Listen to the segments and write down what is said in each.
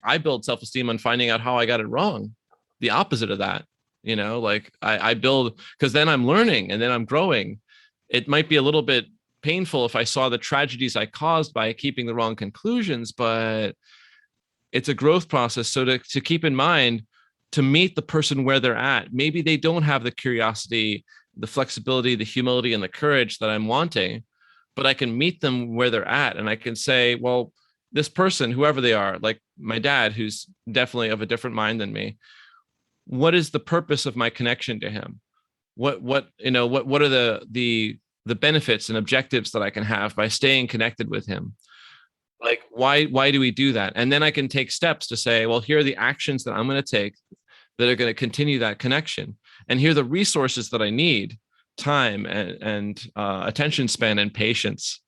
I build self-esteem on finding out how I got it wrong. The opposite of that, like I build because then I'm learning and then I'm growing. It might be a little bit painful if I saw the tragedies I caused by keeping the wrong conclusions, but it's a growth process. So to keep in mind, to meet the person where they're at, maybe they don't have the curiosity, the flexibility, the humility, and the courage that I'm wanting, but I can meet them where they're at. And I can say, well, this person, whoever they are, like my dad, who's definitely of a different mind than me, what is the purpose of my connection to him? What are the benefits and objectives that I can have by staying connected with him? Like, why do we do that? And then I can take steps to say, well, here are the actions that I'm going to take that are going to continue that connection. And here are the resources that I need, time and attention span and patience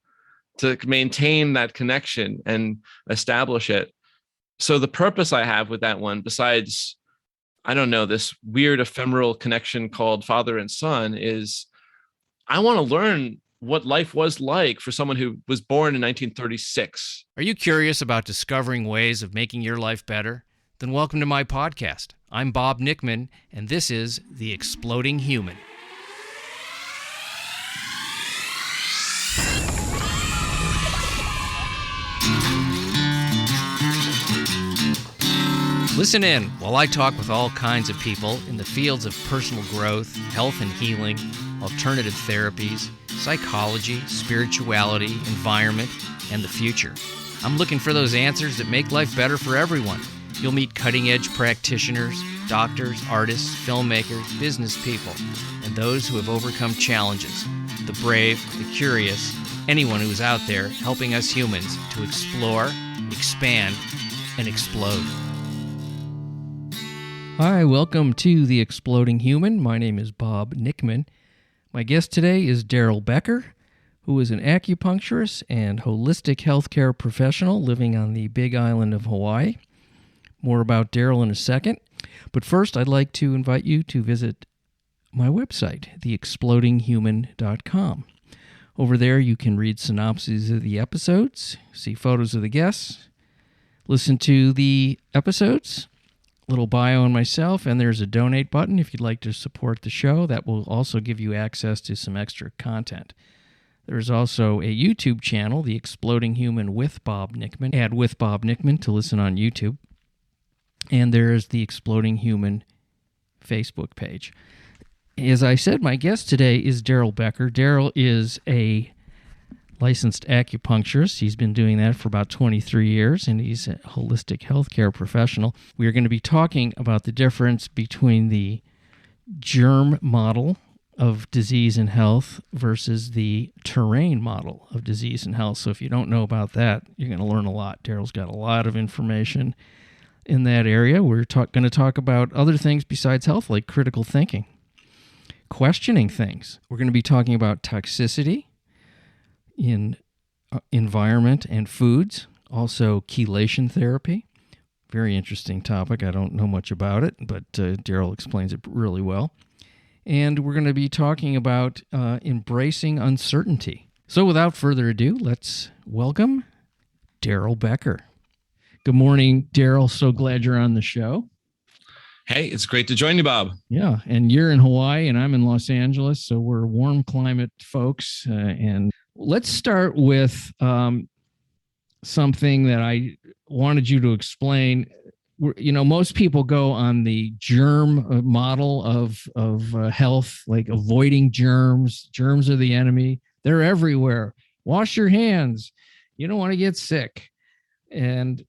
to maintain that connection and establish it. So the purpose I have with that one, besides, I don't know, this weird ephemeral connection called father and son, is I want to learn what life was like for someone who was born in 1936. Are you curious about discovering ways of making your life better? Then welcome to my podcast. I'm Bob Nickman, and this is The Exploding Human. Listen in while I talk with all kinds of people in the fields of personal growth, health and healing, alternative therapies, psychology, spirituality, environment, and the future. I'm looking for those answers that make life better for everyone. You'll meet cutting-edge practitioners, doctors, artists, filmmakers, business people, and those who have overcome challenges. The brave, the curious, anyone who is out there helping us humans to explore, expand, and explode. Hi, welcome to The Exploding Human. My name is Bob Nickman. My guest today is Darrell Becker, who is an acupuncturist and holistic healthcare professional living on the Big Island of Hawaii. More about Darrell in a second. But first, I'd like to invite you to visit my website, theexplodinghuman.com. Over there, you can read synopses of the episodes, see photos of the guests, listen to the episodes, little bio on myself, and there's a donate button if you'd like to support the show. That will also give you access to some extra content. There's also a YouTube channel, The Exploding Human with Bob Nickman. Add with Bob Nickman to listen on YouTube. And there's the Exploding Human Facebook page. As I said, my guest today is Darrell Becker. Darrell is a licensed acupuncturist. He's been doing that for about 23 years, and he's a holistic healthcare professional. We are going to be talking about the difference between the germ model of disease and health versus the terrain model of disease and health. So if you don't know about that, you're going to learn a lot. Darrell's got a lot of information in that area. We're going to talk about other things besides health, like critical thinking, questioning things. We're going to be talking about toxicity in environment and foods, also chelation therapy. Very interesting topic. I don't know much about it, but Darrell explains it really well. And we're going to be talking about embracing uncertainty. So without further ado, let's welcome Darrell Becker. Good morning, Darrell. So glad you're on the show. Hey, it's great to join you, Bob. Yeah, and you're in Hawaii and I'm in Los Angeles, so we're warm climate folks. And let's start with something that I wanted you to explain. Most people go on the germ model of health, like avoiding germs. Germs are the enemy. They're everywhere. Wash your hands. You don't want to get sick. And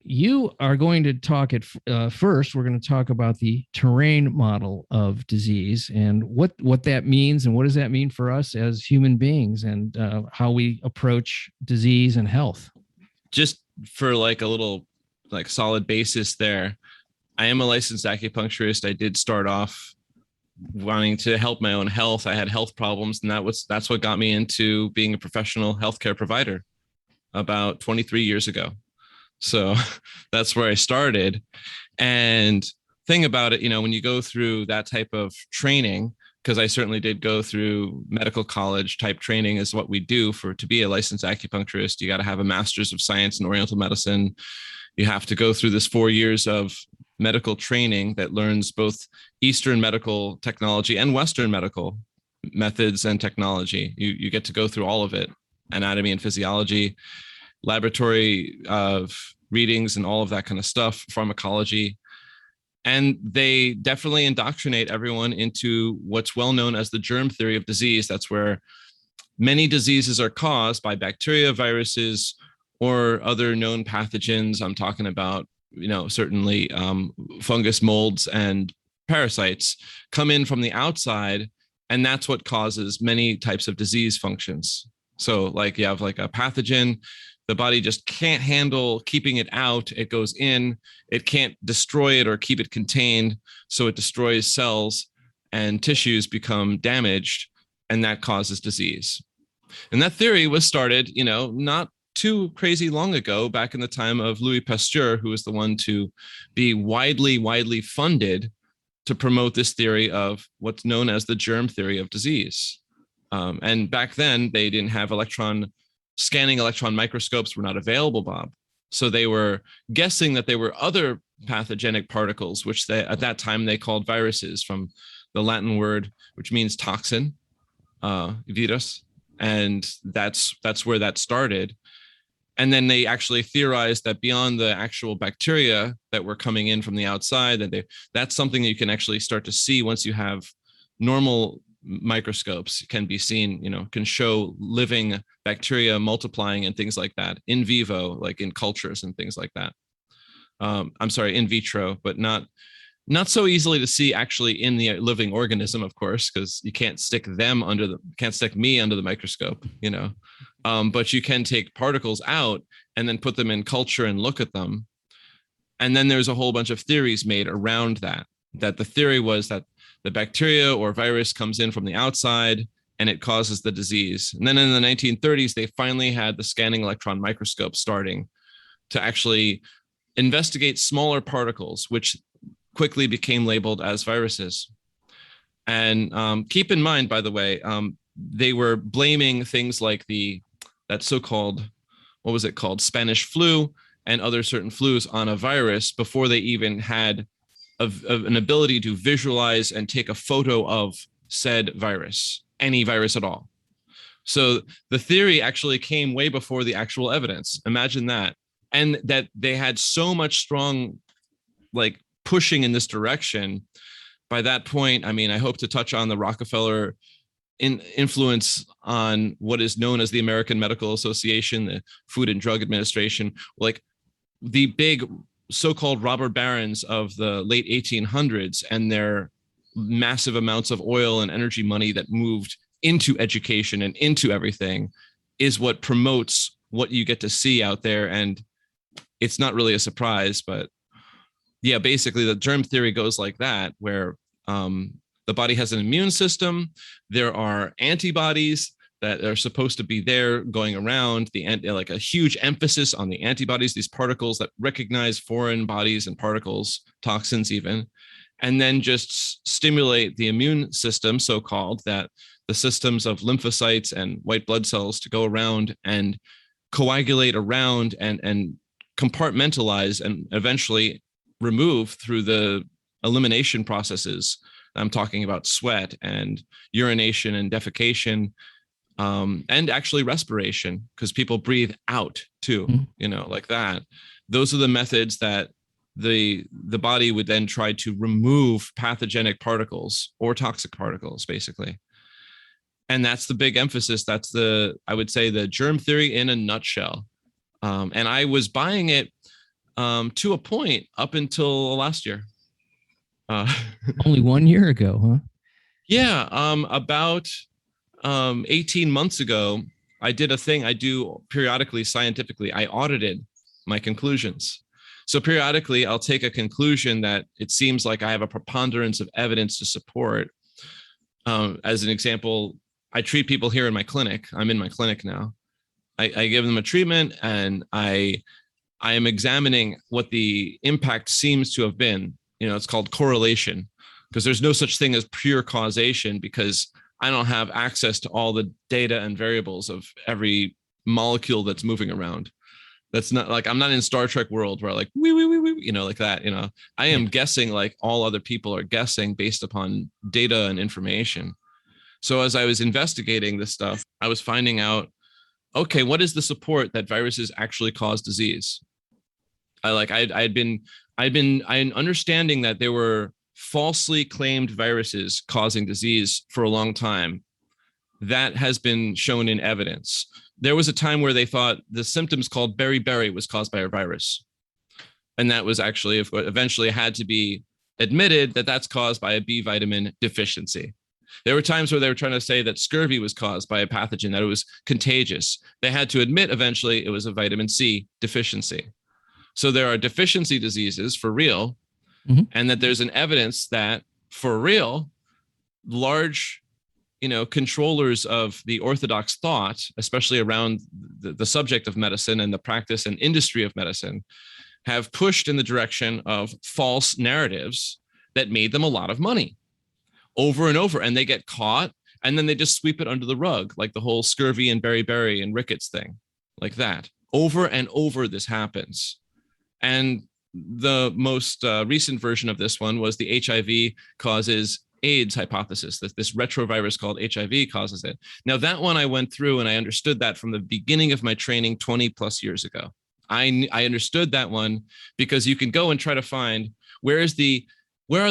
you are going to talk at first. We're going to talk about the terrain model of disease and what that means and what does that mean for us as human beings and how we approach disease and health. Just for like a little solid basis there, I am a licensed acupuncturist. I did start off wanting to help my own health. I had health problems, and that's what got me into being a professional healthcare provider about 23 years ago. So that's where I started. And thing about it, when you go through that type of training, because I certainly did go through medical college type training is what we do to be a licensed acupuncturist. You got to have a master's of science in Oriental medicine. You have to go through this 4 years of medical training that learns both Eastern medical technology and Western medical methods and technology. You get to go through all of it, anatomy and physiology, laboratory readings and all of that kind of stuff, pharmacology. And they definitely indoctrinate everyone into what's well known as the germ theory of disease. That's where many diseases are caused by bacteria, viruses, or other known pathogens. I'm talking about, certainly fungus, molds, and parasites come in from the outside, and that's what causes many types of disease functions. So like you have like a pathogen, the body just can't handle keeping it out. It goes in, it can't destroy it or keep it contained. So it destroys cells and tissues become damaged, and that causes disease. And that theory was started, not too crazy long ago, back in the time of Louis Pasteur, who was the one to be widely funded to promote this theory of what's known as the germ theory of disease. And back then, they didn't have scanning electron microscopes were not available, Bob. So they were guessing that there were other pathogenic particles, which at that time they called viruses, from the Latin word, which means toxin, virus. And that's where that started. And then they actually theorized that beyond the actual bacteria that were coming in from the outside, that's something that you can actually start to see once you have normal microscopes can be seen, can show living bacteria multiplying and things like that in vivo, like in cultures and things like that. In vitro, but not so easily to see actually in the living organism, of course, because you can't stick me under the microscope, but you can take particles out and then put them in culture and look at them. And then there's a whole bunch of theories made around that the theory was that the bacteria or virus comes in from the outside and it causes the disease. And then in the 1930s, they finally had the scanning electron microscope starting to actually investigate smaller particles, which quickly became labeled as viruses. And keep in mind, by the way, they were blaming things like that so-called, what was it called, Spanish flu and other certain flus on a virus before they even had an ability to visualize and take a photo of said virus, any virus at all. So the theory actually came way before the actual evidence. Imagine that. And that they had so much strong, pushing in this direction. By that point, I hope to touch on the Rockefeller influence on what is known as the American Medical Association, the Food and Drug Administration, like the big so-called robber barons of the late 1800s and their massive amounts of oil and energy money that moved into education and into everything is what promotes what you get to see out there. And it's not really a surprise, but yeah, basically the germ theory goes like that, where the body has an immune system. There are antibodies that are supposed to be there going around, like a huge emphasis on the antibodies, these particles that recognize foreign bodies and particles, toxins even, and then just stimulate the immune system, so-called, that the systems of lymphocytes and white blood cells to go around and coagulate around and compartmentalize and eventually remove through the elimination processes. I'm talking about sweat and urination and defecation, and actually respiration, because people breathe out too, like that. Those are the methods that the body would then try to remove pathogenic particles or toxic particles, basically. And that's the big emphasis. That's I would say, the germ theory in a nutshell. And I was buying it to a point up until last year. Only 1 year ago, huh? Yeah, about 18 months ago, I did a thing I do periodically scientifically. I audited my conclusions. So periodically, I'll take a conclusion that it seems like I have a preponderance of evidence to support. As an example, I treat people here in my clinic. I'm in my clinic now. I give them a treatment, and I am examining what the impact seems to have been. It's called correlation, because there's no such thing as pure causation, because I don't have access to all the data and variables of every molecule that's moving around. That's not like, I'm not in Star Trek world where like, wee, wee, wee, wee, like that, I am guessing like all other people are guessing based upon data and information. So as I was investigating this stuff, I was finding out, okay, what is the support that viruses actually cause disease? I'd been understanding that there were falsely claimed viruses causing disease for a long time. That has been shown in evidence. There was a time where they thought the symptoms called beriberi was caused by a virus. And that was actually eventually had to be admitted that that's caused by a B vitamin deficiency. There were times where they were trying to say that scurvy was caused by a pathogen, that it was contagious. They had to admit eventually it was a vitamin C deficiency. So there are deficiency diseases for real, and that there's an evidence that for real, large, controllers of the orthodox thought, especially around the subject of medicine and the practice and industry of medicine, have pushed in the direction of false narratives that made them a lot of money over and over. And they get caught and then they just sweep it under the rug, like the whole scurvy and beriberi and rickets thing, like that. Over and over, this happens. And the most recent version of this one was the HIV causes AIDS hypothesis, that this retrovirus called HIV causes it. Now, that one I went through and I understood that from the beginning of my training 20 plus years ago. I understood that one because you can go and try to find where are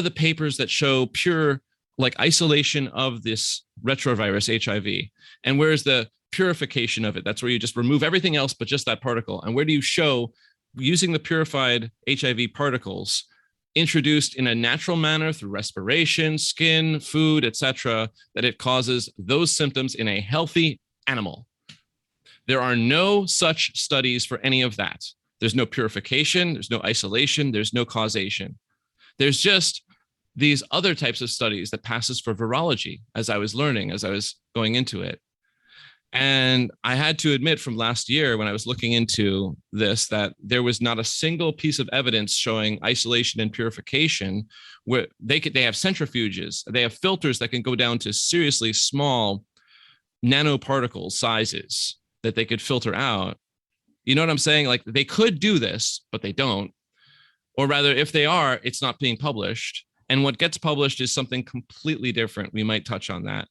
the papers that show pure like isolation of this retrovirus HIV, and where's the purification of it? That's where you just remove everything else but just that particle. And where do you show using the purified HIV particles introduced in a natural manner through respiration, skin, food, etc., that it causes those symptoms in a healthy animal? There are no such studies for any of that. There's no purification, there's no isolation, there's no causation. There's just these other types of studies that passes for virology, as I was learning, as I was going into it. And I had to admit from last year when I was looking into this that there was not a single piece of evidence showing isolation and purification where they have centrifuges, they have filters that can go down to seriously small nanoparticle sizes that they could filter out. You know what I'm saying? Like they could do this, but they don't. Or rather, if they are, it's not being published. And what gets published is something completely different. We might touch on that.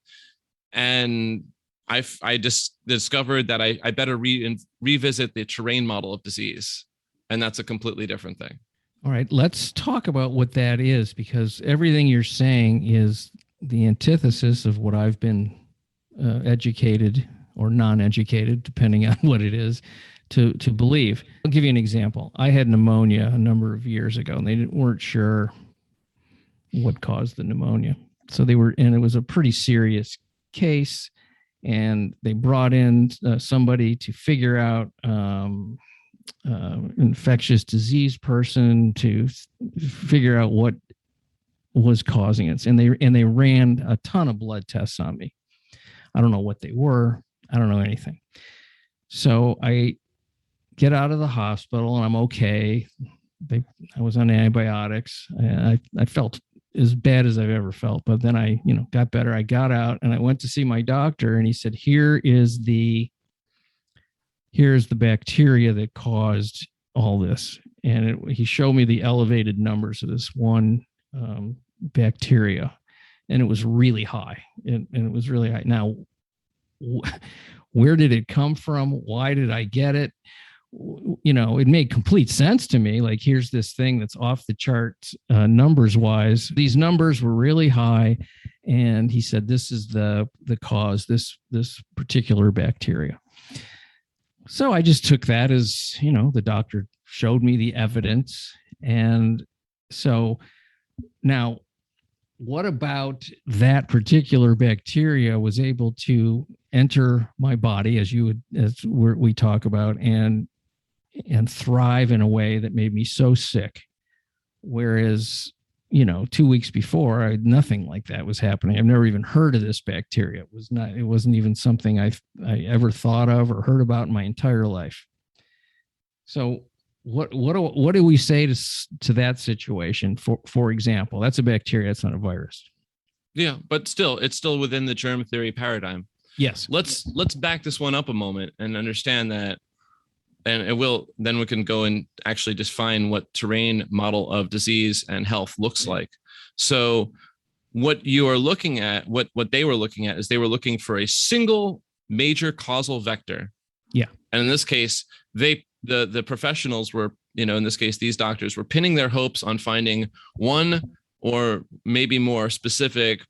And I just discovered that I better revisit the terrain model of disease. And that's a completely different thing. All right, let's talk about what that is, because everything you're saying is the antithesis of what I've been educated or non-educated, depending on what it is, to believe. I'll give you an example. I had pneumonia a number of years ago, and they weren't sure what caused the pneumonia. So and it was a pretty serious case, and they brought in somebody to figure out infectious disease person to figure out what was causing it. And they ran a ton of blood tests on me. I don't know what they were. I don't know anything. So I get out of the hospital and I'm okay. I was on antibiotics. I felt as bad as I've ever felt, but then I, got better. I got out and I went to see my doctor, and he said, here's the bacteria that caused all this. And he showed me the elevated numbers of this one bacteria, and it was really high. And it was really high. Now, where did it come from? Why did I get it? It made complete sense to me. Like, here's this thing that's off the charts numbers wise. These numbers were really high. And he said, this is the cause, this particular bacteria. So I just took that as, the doctor showed me the evidence. And so now, what about that particular bacteria was able to enter my body, as we talk about, and thrive in a way that made me so sick? Whereas, 2 weeks before, nothing like that was happening. I've never even heard of this bacteria. It wasn't even something I ever thought of or heard about in my entire life. So what do we say to that situation? For example, that's a bacteria. That's not a virus. Yeah, but still, it's still within the germ theory paradigm. Yes. Let's back this one up a moment and understand that and it will, then we can go and actually define what terrain model of disease and health looks like. So what you are looking at, what they were looking at, is they were looking for a single major causal vector. Yeah. And in this case, the professionals were, in this case, these doctors were pinning their hopes on finding one or maybe more specific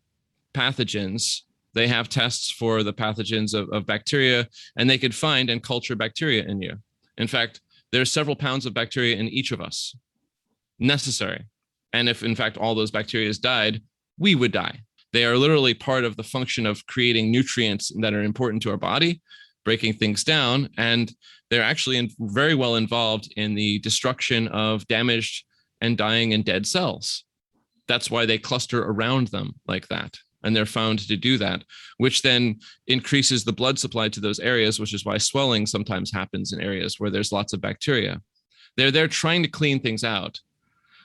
pathogens. They have tests for the pathogens of bacteria, and they could find and culture bacteria in you. In fact, there's several pounds of bacteria in each of us necessary. And if in fact all those bacteria died, we would die. They are literally part of the function of creating nutrients that are important to our body, breaking things down, and they're actually very well involved in the destruction of damaged and dying and dead cells. That's why they cluster around them like that. And they're found to do that, which then increases the blood supply to those areas, which is why swelling sometimes happens in areas where there's lots of bacteria. They're trying to clean things out.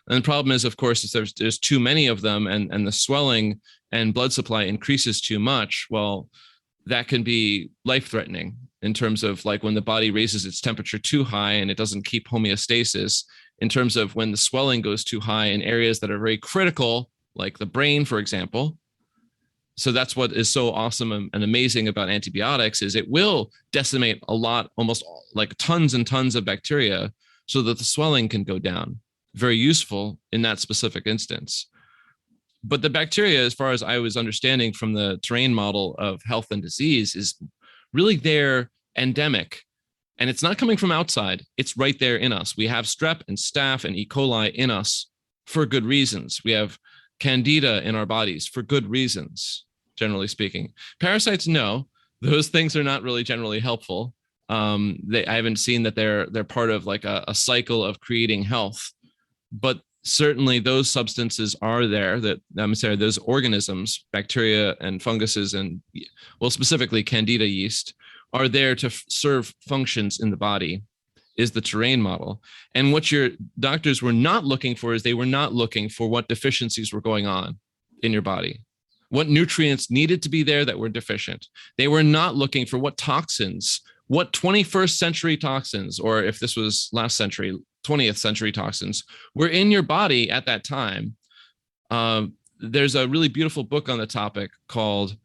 And the problem is, of course, is there's too many of them, and the swelling and blood supply increases too much. Well, that can be life-threatening in terms of like when the body raises its temperature too high and it doesn't keep homeostasis, in terms of when the swelling goes too high in areas that are very critical, like the brain, for example. So that's what is so awesome and amazing about antibiotics, is it will decimate a lot, almost like tons and tons of bacteria, so that the swelling can go down. Very useful in that specific instance. But the bacteria, as far as I was understanding from the terrain model of health and disease, is really there endemic. And it's not coming from outside. It's right there in us. We have strep and staph and E. coli in us for good reasons. We have candida in our bodies for good reasons, generally speaking. Parasites, no, those things are not really generally helpful. I haven't seen that they're part of like a cycle of creating health. But certainly those substances are there, that I'm sorry, those organisms, bacteria and funguses, and well, specifically candida yeast, are there to serve functions in the body, is the terrain model. And what your doctors were not looking for is they were not looking for what deficiencies were going on in your body, what nutrients needed to be there that were deficient. They were not looking for what toxins, what 21st century toxins, or if this was last century, 20th century toxins, were in your body at that time. There's a really beautiful book on the topic called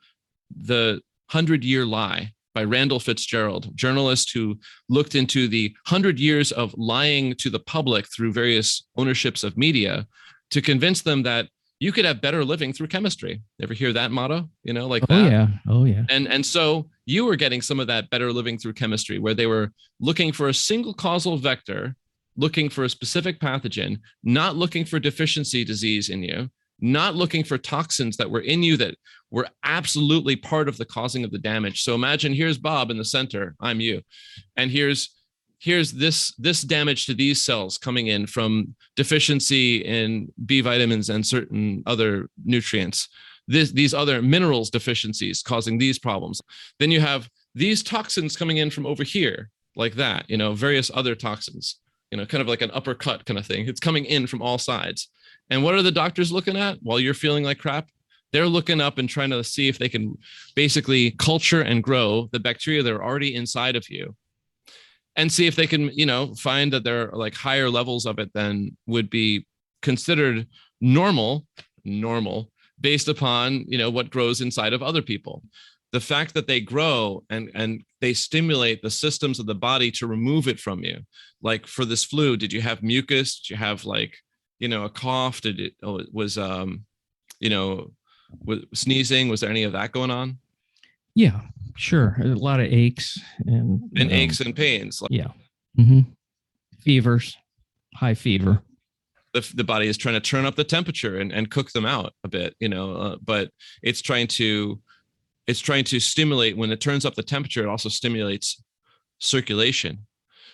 The 100-Year Lie by Randall Fitzgerald, journalist who looked into the 100 years of lying to the public through various ownerships of media to convince them that you could have better living through chemistry. Ever hear that motto? Like that? Oh yeah. And so you were getting some of that better living through chemistry, where they were looking for a single causal vector, looking for a specific pathogen, not looking for deficiency disease in you, not looking for toxins that were in you that were absolutely part of the causing of the damage. So imagine here's Bob in the center, I'm you, and here's this damage to these cells coming in from deficiency in B vitamins and certain other nutrients, these other minerals deficiencies causing these problems. Then you have these toxins coming in from over here, like that, various other toxins, kind of like an uppercut kind of thing. It's coming in from all sides. And what are the doctors looking at while you're feeling like crap? They're looking up and trying to see if they can basically culture and grow the bacteria that are already inside of you, and see if they can, find that there are like higher levels of it than would be considered normal based upon, what grows inside of other people. The fact that they grow and they stimulate the systems of the body to remove it from you. Like for this flu, did you have mucus? Did you have like, a cough? Was sneezing? Was there any of that going on? Yeah, sure. A lot of aches and aches and pains. Yeah. Mm-hmm. Fevers, high fever. The body is trying to turn up the temperature and cook them out a bit, but it's trying to stimulate. When it turns up the temperature, it also stimulates circulation.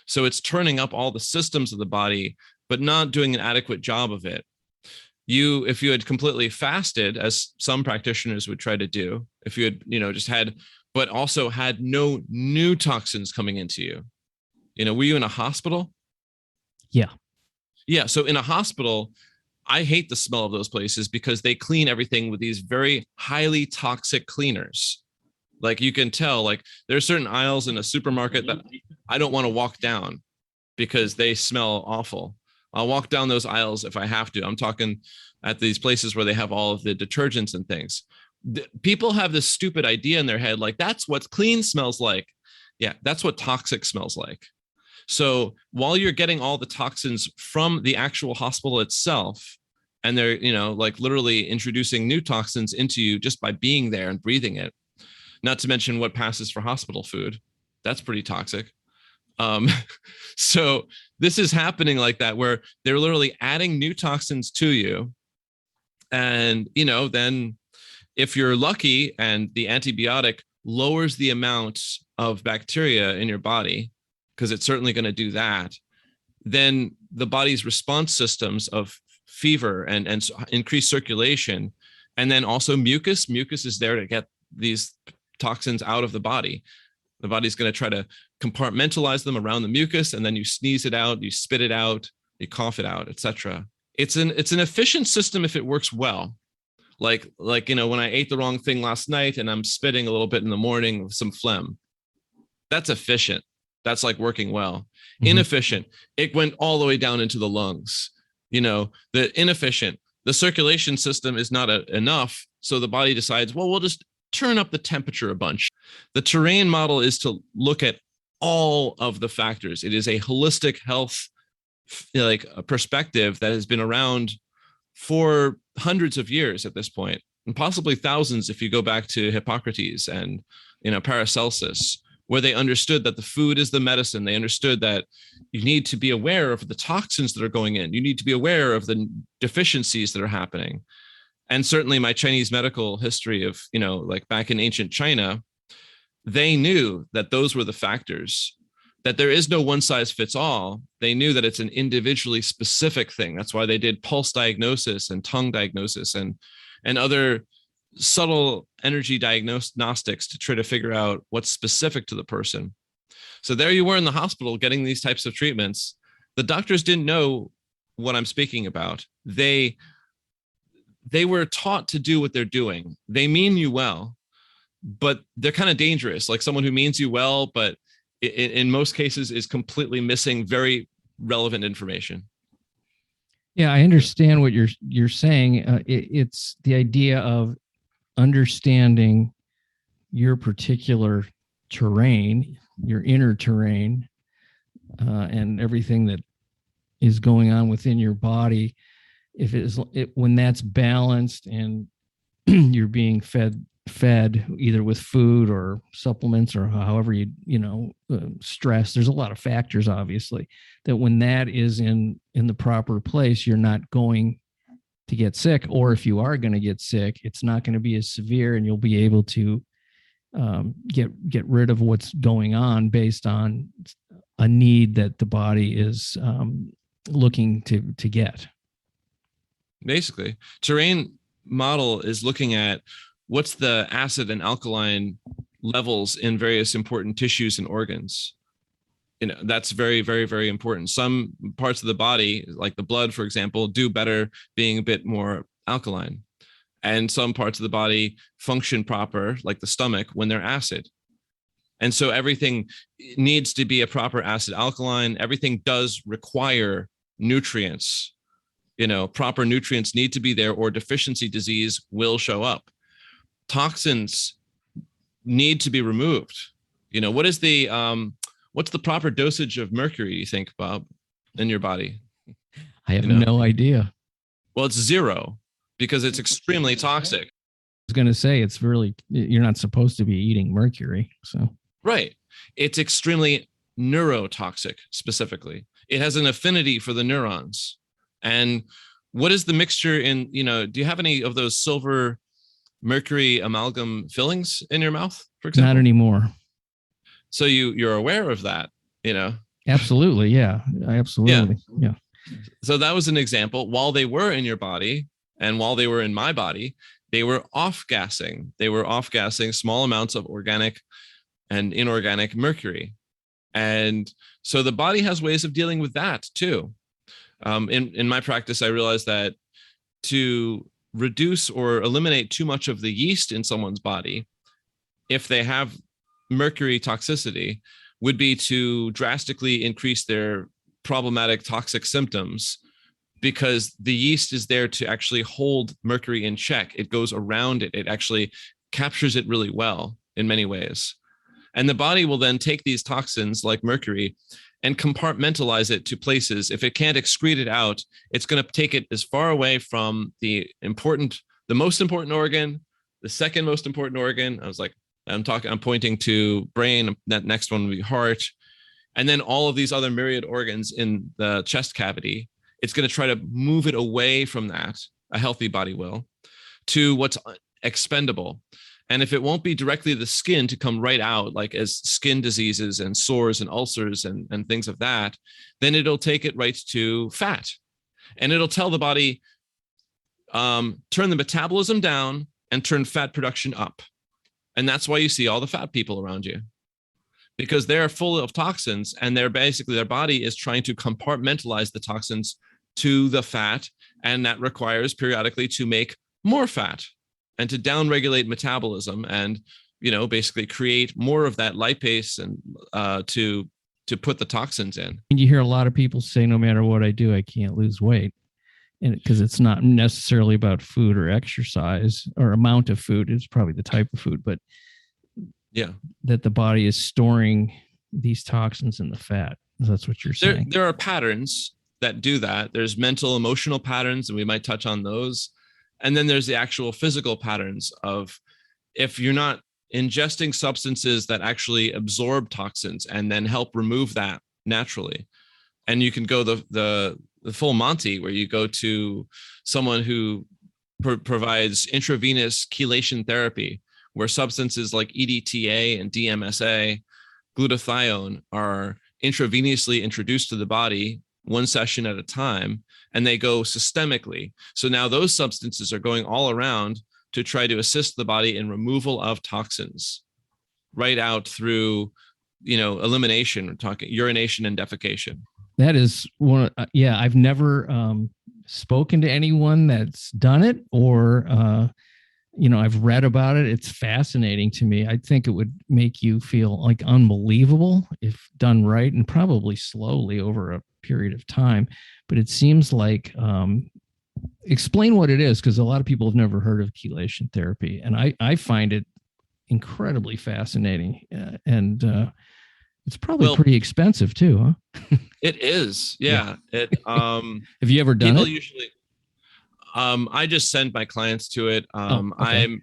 So it's turning up all the systems of the body, but not doing an adequate job of it. If you had completely fasted, as some practitioners would try to do, if you had, just had, but also had no new toxins coming into you, were you in a hospital? Yeah. Yeah. So in a hospital, I hate the smell of those places because they clean everything with these very highly toxic cleaners. Like you can tell, like there are certain aisles in a supermarket that I don't want to walk down because they smell awful. I'll walk down those aisles if I have to. I'm talking at these places where they have all of the detergents and things. People have this stupid idea in their head, like that's what clean smells like. Yeah, that's what toxic smells like. So while you're getting all the toxins from the actual hospital itself, and they're, like literally introducing new toxins into you just by being there and breathing it, not to mention what passes for hospital food. That's pretty toxic. So this is happening like that, where they're literally adding new toxins to you. And, then if you're lucky and the antibiotic lowers the amount of bacteria in your body, because it's certainly going to do that, then the body's response systems of fever and increased circulation, and then also mucus is there to get these toxins out of the body. The body's going to try to compartmentalize them around the mucus, and then you sneeze it out, you spit it out, you cough it out, etc. It's an efficient system if it works well. Like when I ate the wrong thing last night and I'm spitting a little bit in the morning with some phlegm, that's efficient. That's like working well. Mm-hmm. Inefficient, it went all the way down into the lungs. The inefficient, the circulation system is not enough, so the body decides, well, we'll just turn up the temperature a bunch. The terrain model is to look at all of the factors. It is a holistic health a perspective that has been around for hundreds of years at this point, and possibly thousands if you go back to Hippocrates and Paracelsus, where they understood that the food is the medicine. They understood that you need to be aware of the toxins that are going in. You need to be aware of the deficiencies that are happening. And certainly my Chinese medical history of, like back in ancient China, they knew that those were the factors, that there is no one size fits all. They knew that it's an individually specific thing. That's why they did pulse diagnosis and tongue diagnosis and other subtle energy diagnostics to try to figure out what's specific to the person. So there you were in the hospital getting these types of treatments. The doctors didn't know what I'm speaking about. They were taught to do what they're doing. They mean you well, but they're kind of dangerous. Like someone who means you well, but in most cases is completely missing very relevant information. Yeah, I understand what you're saying. It's the idea of understanding your particular terrain, your inner terrain, and everything that is going on within your body. When that's balanced and you're being fed either with food or supplements or however stress, there's a lot of factors, obviously, that when that is in the proper place, you're not going to get sick, or if you are going to get sick, it's not going to be as severe, and you'll be able to get rid of what's going on based on a need that the body is looking to get. Basically, terrain model is looking at what's the acid and alkaline levels in various important tissues and organs. That's very, very, very important. Some parts of the body, like the blood, for example, do better being a bit more alkaline. And some parts of the body function proper, like the stomach, when they're acid. And so everything needs to be a proper acid alkaline. Everything does require nutrients. Proper nutrients need to be there, or deficiency disease will show up. Toxins need to be removed. What's the proper dosage of mercury, you think, Bob, in your body? I have no idea. Well, it's 0 because it's extremely toxic. I was going to say you're not supposed to be eating mercury. So right. It's extremely neurotoxic specifically. It has an affinity for the neurons. And what is the mixture in, do you have any of those silver mercury amalgam fillings in your mouth, for example? Not anymore. So you're aware of that, Absolutely. Yeah. Absolutely. Yeah. So that was an example. While they were in your body and while they were in my body, they were off-gassing. They were off-gassing small amounts of organic and inorganic mercury. And so the body has ways of dealing with that too. In my practice, I realized that to reduce or eliminate too much of the yeast in someone's body, if they have mercury toxicity, would be to drastically increase their problematic toxic symptoms, because the yeast is there to actually hold mercury in check. It goes around it. It actually captures it really well in many ways. And the body will then take these toxins like mercury and compartmentalize it to places. If it can't excrete it out, it's going to take it as far away from the most important organ, the second most important organ. I'm pointing to brain. That next one would be heart. And then all of these other myriad organs in the chest cavity. It's going to try to move it away from that, a healthy body will, to what's expendable. And if it won't be directly the skin to come right out, like as skin diseases and sores and ulcers and things of that, then it'll take it right to fat. And it'll tell the body, turn the metabolism down and turn fat production up. And that's why you see all the fat people around you, because they're full of toxins, and their body is trying to compartmentalize the toxins to the fat. And that requires periodically to make more fat and to downregulate metabolism and, basically create more of that lipase and to put the toxins in. And you hear a lot of people say, no matter what I do, I can't lose weight. And because it's not necessarily about food or exercise or amount of food, it's probably the type of food, but yeah, that the body is storing these toxins in the fat. That's what you're saying. There are patterns that do that. There's mental, emotional patterns, and we might touch on those. And then there's the actual physical patterns of, if you're not ingesting substances that actually absorb toxins and then help remove that naturally. And you can go the full Monty, where you go to someone who provides intravenous chelation therapy, where substances like EDTA and DMSA, glutathione, are intravenously introduced to the body one session at a time, and they go systemically. So now those substances are going all around to try to assist the body in removal of toxins right out through, elimination. We're talking urination and defecation. That is one. I've never spoken to anyone that's done it, or, I've read about it. It's fascinating to me. I think it would make you feel like unbelievable if done right, and probably slowly over a period of time. But it seems like, explain what it is, because a lot of people have never heard of chelation therapy. And I find it incredibly fascinating. And it's probably pretty expensive too, huh? It is. Yeah. Have you ever done it? Usually, I just send my clients to it. Okay.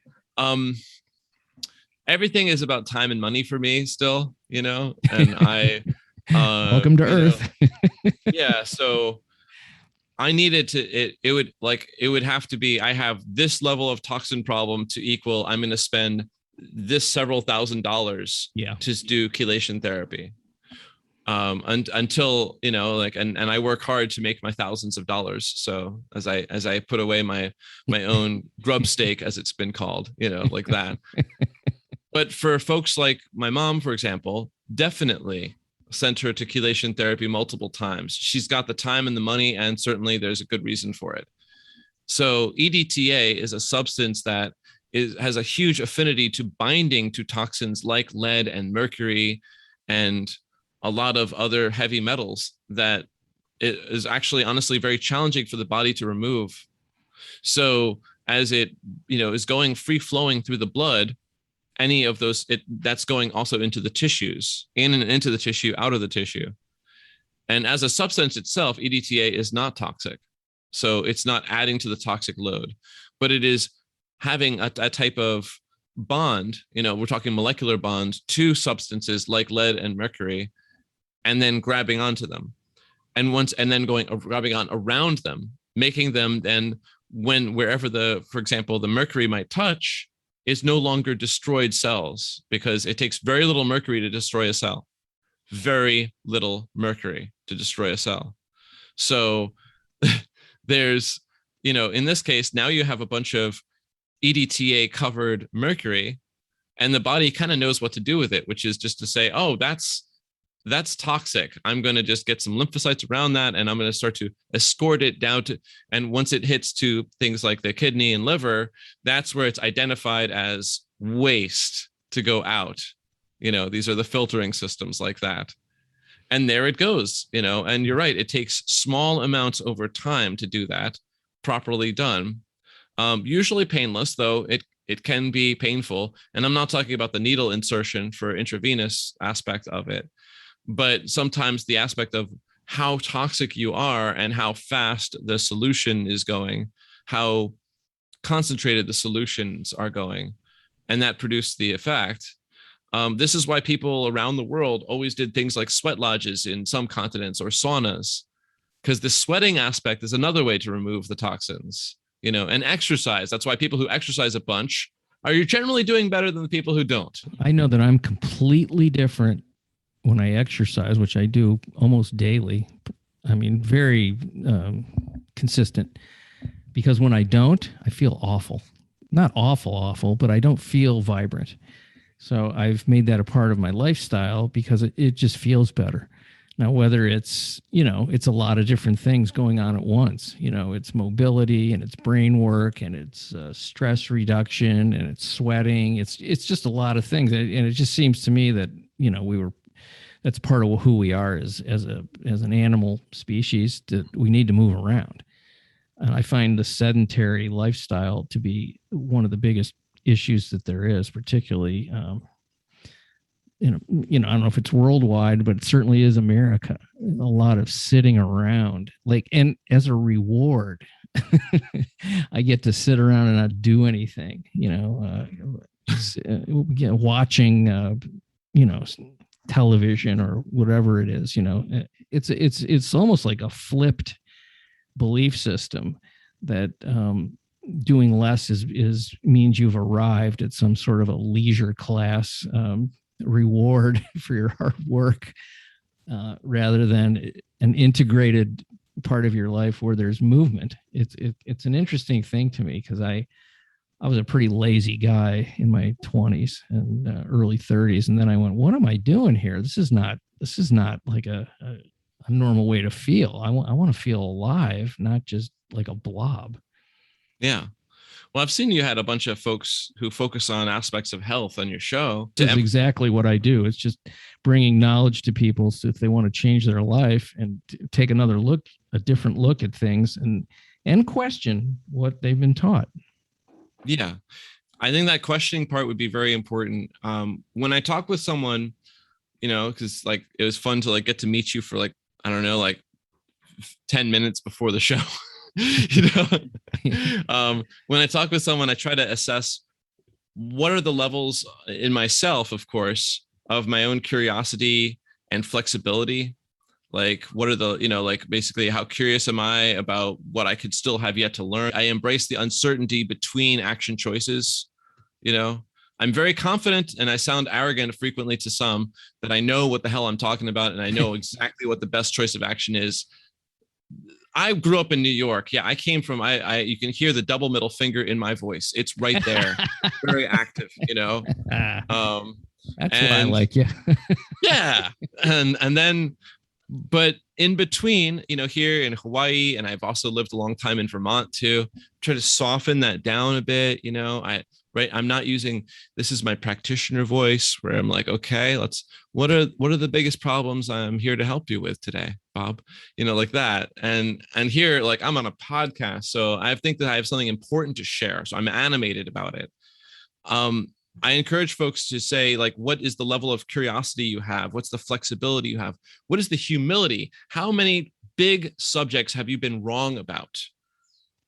Everything is about time and money for me still, and I, welcome to Earth. Yeah. So I needed to, it would have to be, I have this level of toxin problem to equal, I'm going to spend this several $1,000s to do chelation therapy. Until, and I work hard to make my thousands of dollars. So as I put away my own grub steak, as it's been called, like that. But for folks like my mom, for example, definitely sent her to chelation therapy multiple times. She's got the time and the money, and certainly there's a good reason for it. So EDTA is a substance that has a huge affinity to binding to toxins like lead and mercury and a lot of other heavy metals that it is actually honestly very challenging for the body to remove. So as it, is going free flowing through the blood, any of those, that's going also into the tissues, in and into the tissue, out of the tissue. And as a substance itself, EDTA is not toxic. So it's not adding to the toxic load, but it is having a type of bond, we're talking molecular bond to substances like lead and mercury, and then grabbing onto them. And then grabbing on around them, making them then wherever for example, the mercury might touch is no longer destroyed cells, because it takes very little mercury to destroy a cell. Very little mercury to destroy a cell. So there's, in this case, now you have a bunch of EDTA covered mercury, and the body kind of knows what to do with it, which is just to say, oh, that's toxic. I'm going to just get some lymphocytes around that, and I'm going to start to escort it down to, and once it hits to things like the kidney and liver, that's where it's identified as waste to go out. These are the filtering systems like that. And there it goes, and you're right. It takes small amounts over time to do that properly done. Usually painless, though it can be painful. And I'm not talking about the needle insertion for intravenous aspect of it, but sometimes the aspect of how toxic you are and how fast the solution is going, how concentrated the solutions are going, and that produced the effect. This is why people around the world always did things like sweat lodges in some continents or saunas, because the sweating aspect is another way to remove the toxins, and exercise. That's why people who exercise a bunch are generally doing better than the people who don't. I know that I'm completely different when I exercise, which I do almost daily. I mean, very consistent, because when I don't, I feel awful. Not awful, but I don't feel vibrant. So I've made that a part of my lifestyle because it just feels better. Now, whether it's, it's a lot of different things going on at once, it's mobility and it's brain work and it's stress reduction and it's sweating. It's just a lot of things. And it just seems to me that, that's part of who we are as an animal species, that we need to move around. And I find the sedentary lifestyle to be one of the biggest issues that there is, particularly, I don't know if it's worldwide, but it certainly is America. A lot of sitting around, and as a reward, I get to sit around and not do anything, watching, television or whatever it is, it's almost like a flipped belief system that, doing less means you've arrived at some sort of a leisure class reward for your hard work, rather than an integrated part of your life where there's movement. It's an interesting thing to me, because I was a pretty lazy guy in my 20s and early 30s, and then I went, what am I doing here? This is not like a normal way to feel. I want to feel alive, not just like a blob. Yeah. Well, I've seen you had a bunch of folks who focus on aspects of health on your show. That's exactly what I do. It's just bringing knowledge to people, so if they want to change their life and take a different look at things and question what they've been taught. Yeah. I think that questioning part would be very important. When I talk with someone, because it was fun to get to meet you for 10 minutes before the show. When I talk with someone, I try to assess what are the levels in myself, of course, of my own curiosity and flexibility. What are the, basically how curious am I about what I could still have yet to learn? I embrace the uncertainty between action choices. I'm very confident, and I sound arrogant frequently to some, that I know what the hell I'm talking about, and I know exactly what the best choice of action is. I grew up in New York. Yeah, I came from, you can hear the double middle finger in my voice. It's right there. Very active, That's why I like you. Yeah. And then, but in between, here in Hawaii, and I've also lived a long time in Vermont too, try to soften that down a bit. I'm not using, this is my practitioner voice where I'm like, okay, what are the biggest problems I'm here to help you with today, Bob? Like that. And here, I'm on a podcast, so I think that I have something important to share. So I'm animated about it. I encourage folks to say, what is the level of curiosity you have? What's the flexibility you have? What is the humility? How many big subjects have you been wrong about?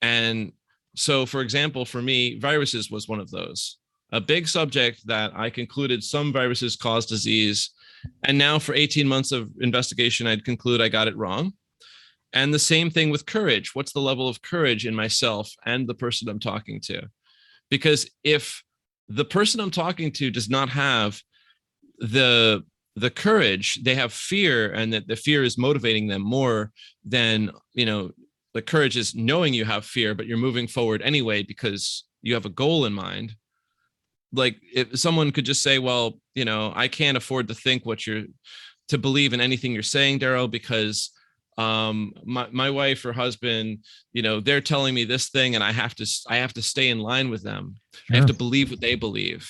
And so, for example, for me, viruses was one of those. A big subject that I concluded some viruses cause disease. And now for 18 months of investigation, I'd conclude I got it wrong. And the same thing with courage. What's the level of courage in myself and the person I'm talking to? Because if the person I'm talking to does not have the courage, they have fear, and that the fear is motivating them more than, the courage is knowing you have fear, but you're moving forward anyway because you have a goal in mind. If someone could just say, well, I can't afford to think to believe in anything you're saying, Darrell, because my wife or husband, they're telling me this thing, and I have to stay in line with them. Sure. I have to believe what they believe.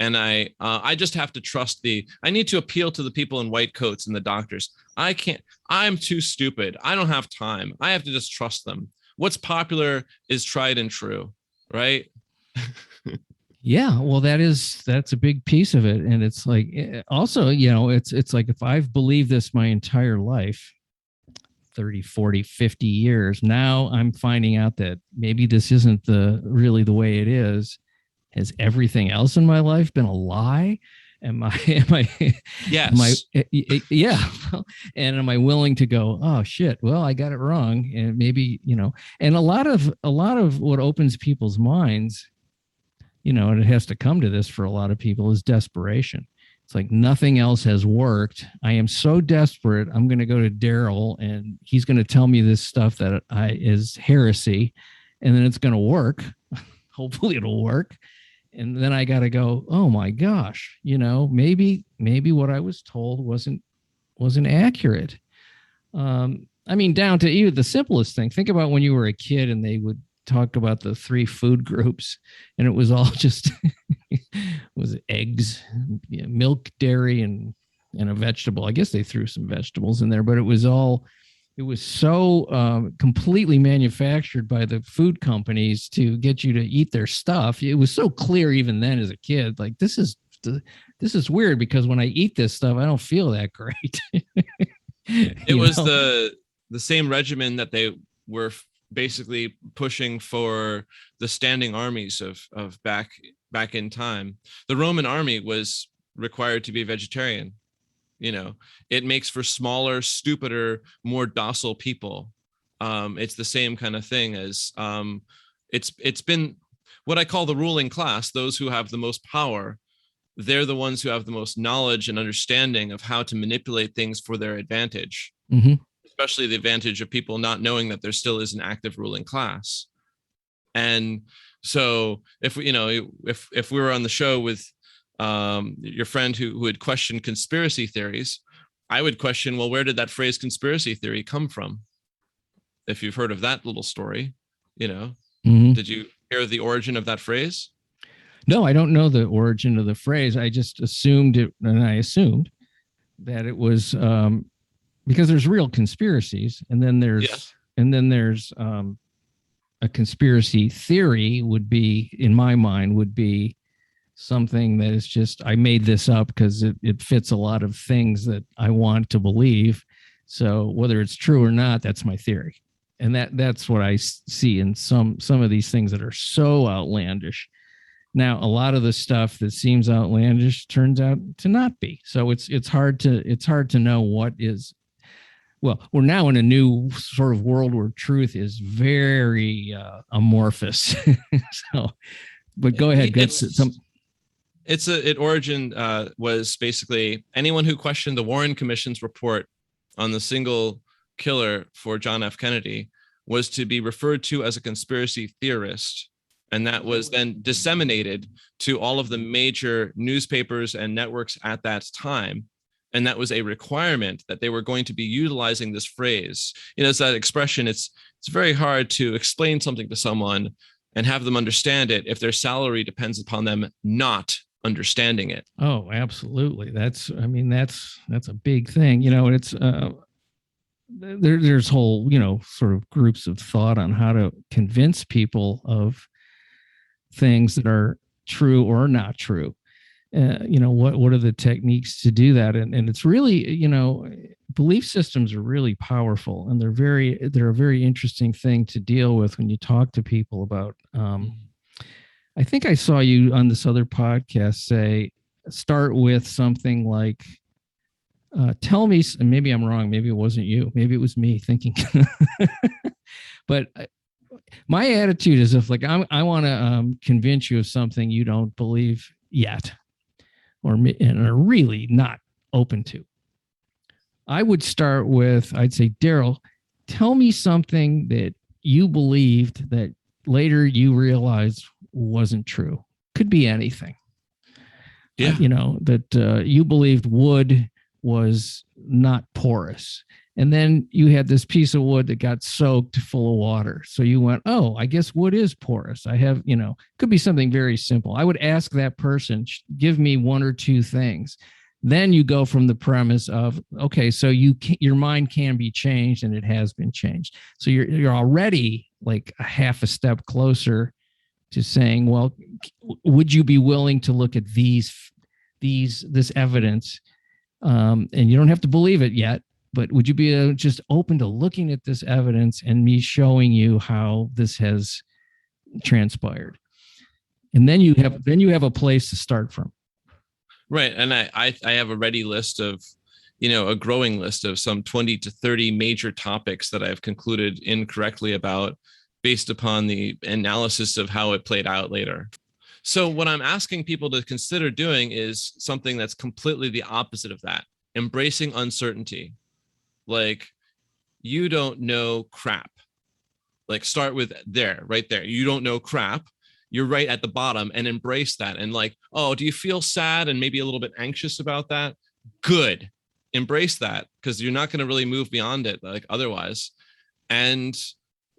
And I just have to trust I need to appeal to the people in white coats and the doctors. I'm too stupid. I don't have time. I have to just trust them. What's popular is tried and true, right? Yeah, well, that's a big piece of it. And it's like, also, it's like, if I've believed this my entire life, 30, 40, 50 years, now I'm finding out that maybe this isn't really the way it is. Has everything else in my life been a lie? Yes. Yeah. And am I willing to go, oh shit, well, I got it wrong. And maybe, and a lot of what opens people's minds, and it has to come to this for a lot of people, is desperation. It's like nothing else has worked. I am so desperate. I'm going to go to Darrell and he's going to tell me this stuff that is heresy, and then it's going to work. Hopefully it'll work. And then I got to go, oh my gosh, maybe what I was told wasn't accurate. I mean, down to even the simplest thing. Think about when you were a kid and they would talk about the 3 food groups, and it was all just was eggs, milk, dairy, and a vegetable. I guess they threw some vegetables in there, but it was so completely manufactured by the food companies to get you to eat their stuff. It was so clear even then as a kid, like this is weird, because when I eat this stuff, I don't feel that great. It was the same regimen that they were basically pushing for the standing armies of back in time. The Roman army was required to be vegetarian. It makes for smaller, stupider, more docile people. It's the same kind of thing as it's been what I call the ruling class, those who have the most power. They're the ones who have the most knowledge and understanding of how to manipulate things for their advantage. Mm-hmm. Especially the advantage of people not knowing that there still is an active ruling class. And so if we were on the show with your friend who had questioned conspiracy theories, I would question, well, where did that phrase conspiracy theory come from? If you've heard of that little story, mm-hmm. Did you hear the origin of that phrase? No, I don't know the origin of the phrase. I just assumed that it was because there's real conspiracies, and then there's a conspiracy theory would be, in my mind, would be something that is just, I made this up because it fits a lot of things that I want to believe. So whether it's true or not, that's my theory. And that's what I see in some of these things that are so outlandish. Now, a lot of the stuff that seems outlandish turns out to not be. So it's hard to know what is. Well, we're now in a new sort of world where truth is very amorphous. So, but go ahead. Its origin was basically anyone who questioned the Warren Commission's report on the single killer for John F. Kennedy was to be referred to as a conspiracy theorist. And that was then disseminated to all of the major newspapers and networks at that time. And that was a requirement that they were going to be utilizing this phrase. It's that expression. It's very hard to explain something to someone and have them understand it if their salary depends upon them not understanding it. Oh, absolutely. That's a big thing. And it's there's whole, sort of groups of thought on how to convince people of things that are true or not true. What are the techniques to do that? And it's really, belief systems are really powerful, and they're a very interesting thing to deal with when you talk to people about. I think I saw you on this other podcast start with something like, tell me, and maybe I'm wrong, maybe it wasn't you, maybe it was me thinking, but my attitude is, if like I want to convince you of something you don't believe yet, and are really not open to, I would start with, I'd say, Darrell, tell me something that you believed that later you realized wasn't true. Could be anything. Yeah. That you believed would was not porous. And then you had this piece of wood that got soaked full of water. So you went, oh, I guess wood is porous. I have, could be something very simple. I would ask that person, give me one or two things. Then you go from the premise of, okay, so your mind can be changed, and it has been changed. So you're already like a half a step closer to saying, well, would you be willing to look at this evidence? And you don't have to believe it yet, but would you be just open to looking at this evidence and me showing you how this has transpired? And then you have a place to start from. Right. And I have a ready list of, a growing list of some 20 to 30 major topics that I've concluded incorrectly about based upon the analysis of how it played out later. So what I'm asking people to consider doing is something that's completely the opposite of that, embracing uncertainty. Like, you don't know crap. Like, start with right there. You don't know crap. You're right at the bottom, and embrace that. And like, oh, do you feel sad and maybe a little bit anxious about that? Good. Embrace that, because you're not going to really move beyond it like otherwise. And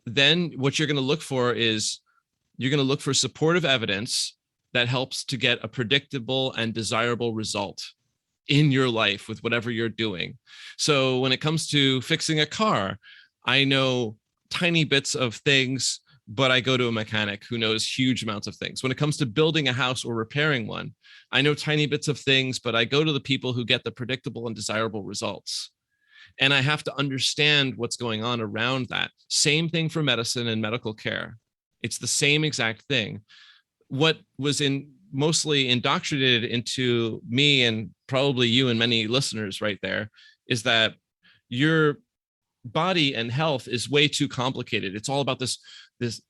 then what you're going to look for is you're going to look for supportive evidence that helps to get a predictable and desirable result in your life with whatever you're doing. So when it comes to fixing a car, I know tiny bits of things, but I go to a mechanic who knows huge amounts of things. When it comes to building a house or repairing one, I know tiny bits of things, but I go to the people who get the predictable and desirable results. And I have to understand what's going on around that. Same thing for medicine and medical care. It's the same exact thing. What was mostly indoctrinated into me, and probably you and many listeners right there, is that your body and health is way too complicated. It's all about this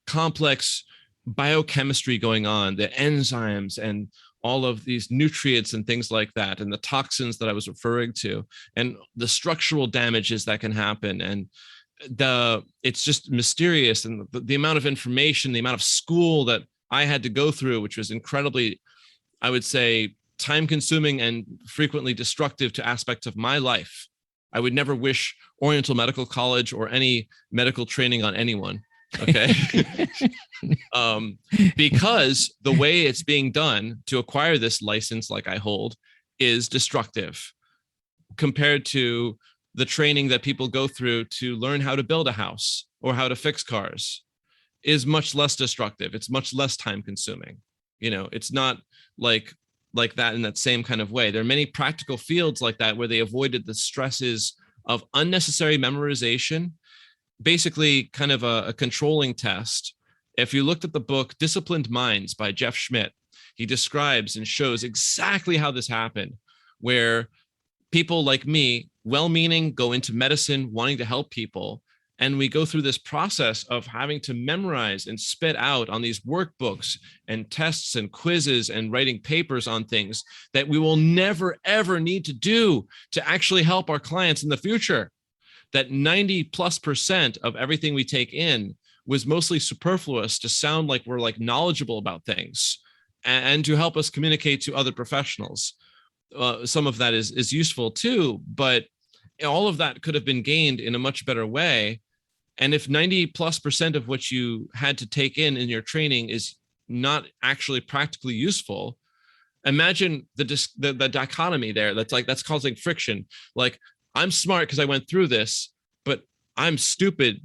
complex biochemistry going on, the enzymes and all of these nutrients and things like that, and the toxins that I was referring to, and the structural damages that can happen. And it's just mysterious. And the amount of information, the amount of school that I had to go through, which was incredibly, I would say, time consuming and frequently destructive to aspects of my life. I would never wish Oriental Medical College or any medical training on anyone. Okay. Because the way it's being done to acquire this license, like I hold, is destructive compared to the training that people go through to learn how to build a house or how to fix cars. Is much less destructive. It's much less time consuming. It's not like that in that same kind of way. There are many practical fields like that where they avoided the stresses of unnecessary memorization, basically kind of a controlling test. If you looked at the book Disciplined Minds by Jeff Schmidt, he describes and shows exactly how this happened, where people like me, well-meaning, go into medicine wanting to help people. And we go through this process of having to memorize and spit out on these workbooks and tests and quizzes and writing papers on things that we will never, ever need to do to actually help our clients in the future. That 90+% of everything we take in was mostly superfluous to sound like we're like knowledgeable about things and to help us communicate to other professionals. Some of that is useful too, but all of that could have been gained in a much better way. And if 90+% of what you had to take in your training is not actually practically useful, imagine the dichotomy there. That's causing friction. Like, I'm smart because I went through this, but I'm stupid.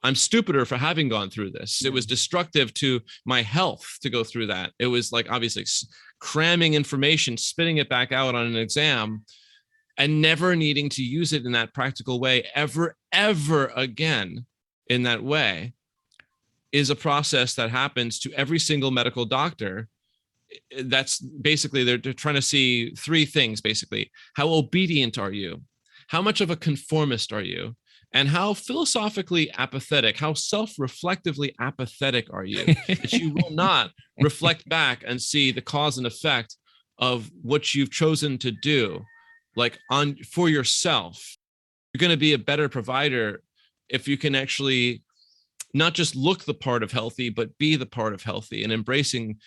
I'm stupider for having gone through this. It was destructive to my health to go through that. It was like obviously cramming information, spitting it back out on an exam, and never needing to use it in that practical way ever again in that way is a process that happens to every single medical doctor. That's basically, they're trying to see three things, basically. How obedient are you? How much of a conformist are you? And how philosophically apathetic, how self-reflectively apathetic are you? That you will not reflect back and see the cause and effect of what you've chosen to do, like for yourself. You're going to be a better provider if you can actually not just look the part of healthy, but be the part of healthy and embracing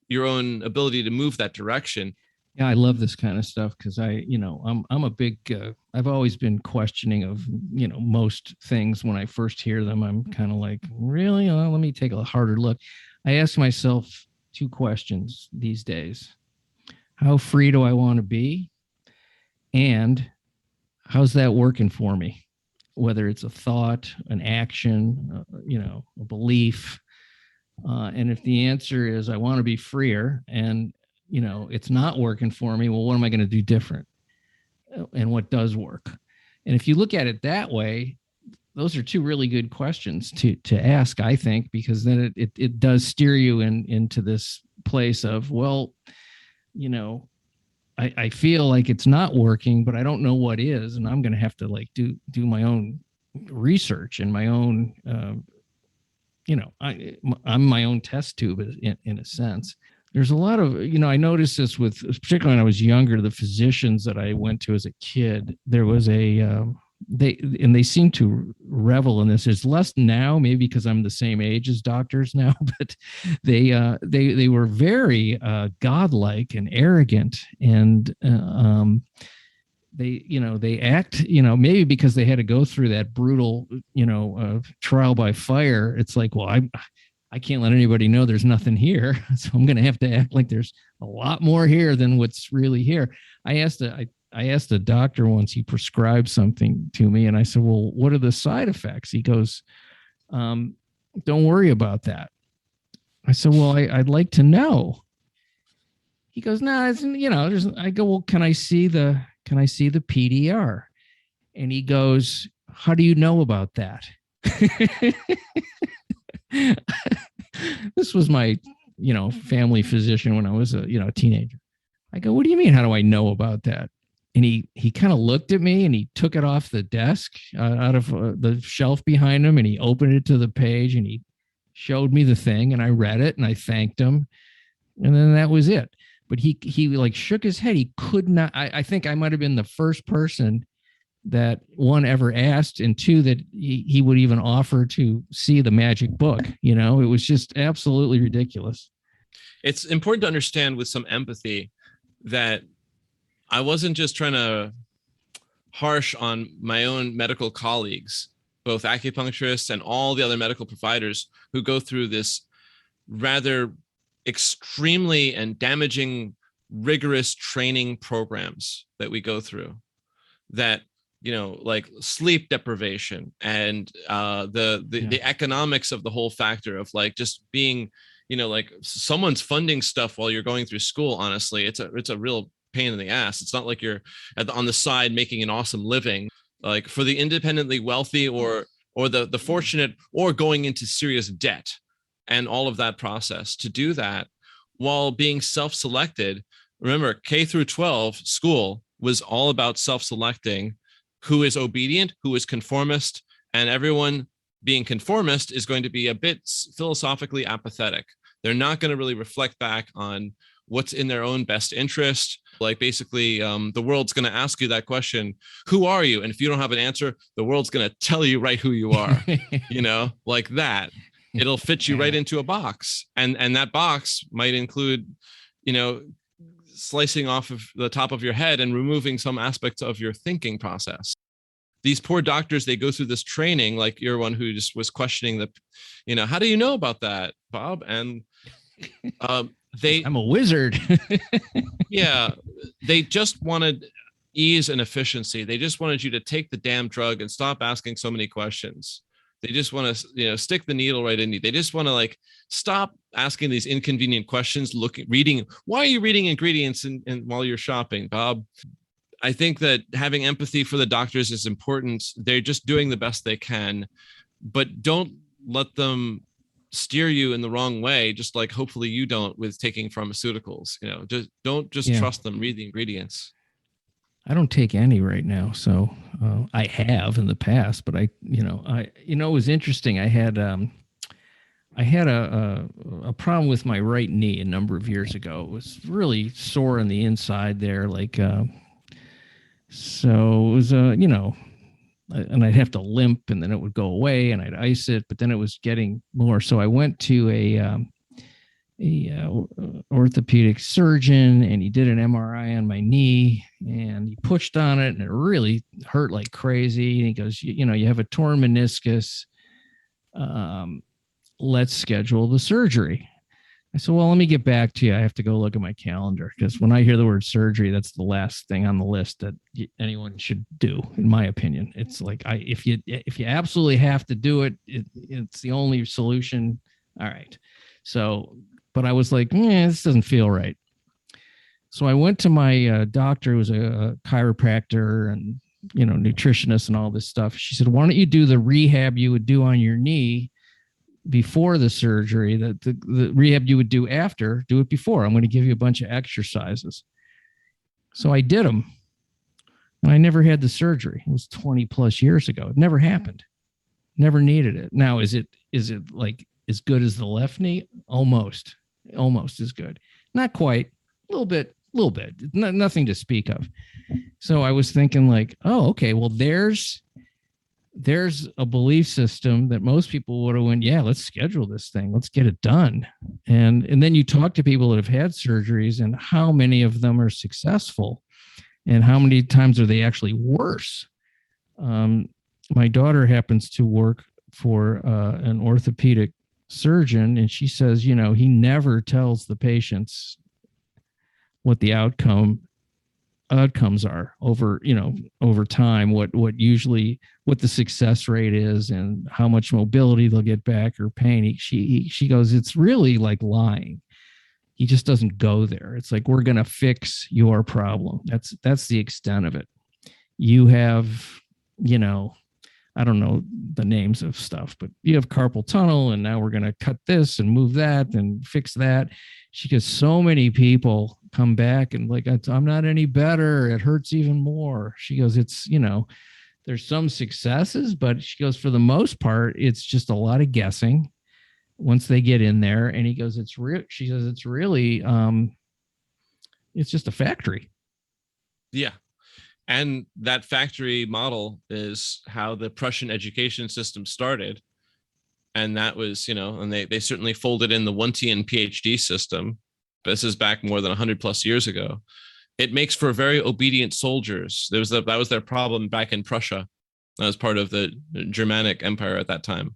your own ability to move that direction. Yeah, I love this kind of stuff because I'm a big I've always been questioning of most things when I first hear them. I'm kind of like, really? Well, let me take a harder look. I ask myself two questions these days: how free do I want to be, and how's that working for me? Whether it's a thought, an action, a belief. And if the answer is I want to be freer, and it's not working for me, well, what am I going to do different? And what does work? And if you look at it that way, those are two really good questions to ask, I think, because then it does steer you into this place of, well, you know, I feel like it's not working, but I don't know what is, and I'm going to have to like do my own research and my own, I'm my own test tube in a sense. There's a lot of, I noticed this with, particularly when I was younger, the physicians that I went to as a kid, there was they seem to revel in this. There's less now, maybe because I'm the same age as doctors now, but they were very godlike and arrogant, and they act, maybe because they had to go through that brutal, trial by fire. It's like, well, I can't let anybody know there's nothing here, so I'm going to have to act like there's a lot more here than what's really here. I asked a doctor once, he prescribed something to me, and I said, well, what are the side effects? He goes, don't worry about that. I said, well, I'd like to know. He goes, no, I go, well, can I see the PDR? And he goes, how do you know about that? This was my, family physician when I was a teenager. I go, what do you mean? How do I know about that? And he kind of looked at me, and he took it off the desk out of the shelf behind him, and he opened it to the page, and he showed me the thing, and I read it, and I thanked him, and then that was it. But he like shook his head. He could not. I think I might have been the first person that, one, ever asked, and two, that he would even offer to see the magic book. It was just absolutely ridiculous. It's important to understand with some empathy that I wasn't just trying to harsh on my own medical colleagues, both acupuncturists and all the other medical providers who go through this rather extremely and damaging, rigorous training programs that we go through, that, like sleep deprivation and the economics of the whole factor of like just being, like someone's funding stuff while you're going through school. Honestly, it's a real pain in the ass. It's not like you're on the side making an awesome living. Like for the independently wealthy or the fortunate, or going into serious debt and all of that process to do that while being self-selected. Remember, K through 12 school was all about self-selecting who is obedient, who is conformist, and everyone being conformist is going to be a bit philosophically apathetic. They're not going to really reflect back on what's in their own best interest. Like basically, the world's going to ask you that question, who are you? And if you don't have an answer, the world's going to tell you right who you are, like that. It'll fit you right into a box. And that box might include, slicing off of the top of your head and removing some aspects of your thinking process. These poor doctors, they go through this training, like you're one who just was questioning how do you know about that, Bob? And I'm a wizard. Yeah, they just wanted ease and efficiency. They just wanted you to take the damn drug and stop asking so many questions. They just want to, stick the needle right in you. They just want to like stop asking these inconvenient questions. Reading. Why are you reading ingredients while you're shopping, Bob? I think that having empathy for the doctors is important. They're just doing the best they can, but don't let them steer you in the wrong way. Just like hopefully you don't with taking pharmaceuticals. Just don't trust them. Read the ingredients. I don't take any right now, so I have in the past, but it was interesting. I had a problem with my right knee a number of years ago. It was really sore on the inside there, like so it was and I'd have to limp, and then it would go away, and I'd ice it, but then it was getting more. So I went to orthopedic surgeon, and he did an MRI on my knee, and he pushed on it, and it really hurt like crazy. And he goes, you have a torn meniscus. Let's schedule the surgery. I said, well, let me get back to you. I have to go look at my calendar, because when I hear the word surgery, that's the last thing on the list that anyone should do, in my opinion. It's like, if you absolutely have to do it, it's the only solution. All right. So, but I was like, this doesn't feel right. So I went to my doctor, who was a chiropractor and, nutritionist and all this stuff. She said, why don't you do the rehab you would do on your knee before the surgery, that the rehab you would do after, do it before. I'm going to give you a bunch of exercises. So I did them, and I never had the surgery. It was 20 plus years ago. It never happened. Never needed it. Now, is it like as good as the left knee? Almost as good. Not quite. A little bit. Nothing to speak of. So I was thinking like, oh, okay, well, there's a belief system that most people would have went, yeah, let's schedule this thing. Let's get it done. And then you talk to people that have had surgeries, and how many of them are successful, and how many times are they actually worse? My daughter happens to work for an orthopedic surgeon, and she says, he never tells the patients what the outcomes are over time, what the success rate is, and how much mobility they'll get back, or pain. She goes, it's really like lying. He just doesn't go there. It's like, we're going to fix your problem. That's the extent of it. You have, I don't know the names of stuff, but you have carpal tunnel, and now we're going to cut this and move that and fix that. She goes, so many people come back and like, I'm not any better. It hurts even more. She goes, it's, there's some successes, but she goes, for the most part, it's just a lot of guessing once they get in there. And he goes, she says, it's really, it's just a factory. Yeah. And that factory model is how the Prussian education system started. And that was, and they certainly folded in the Wundtian PhD system. This is back more than 100 plus years ago. It makes for very obedient soldiers. That was their problem back in Prussia. That was part of the Germanic Empire at that time.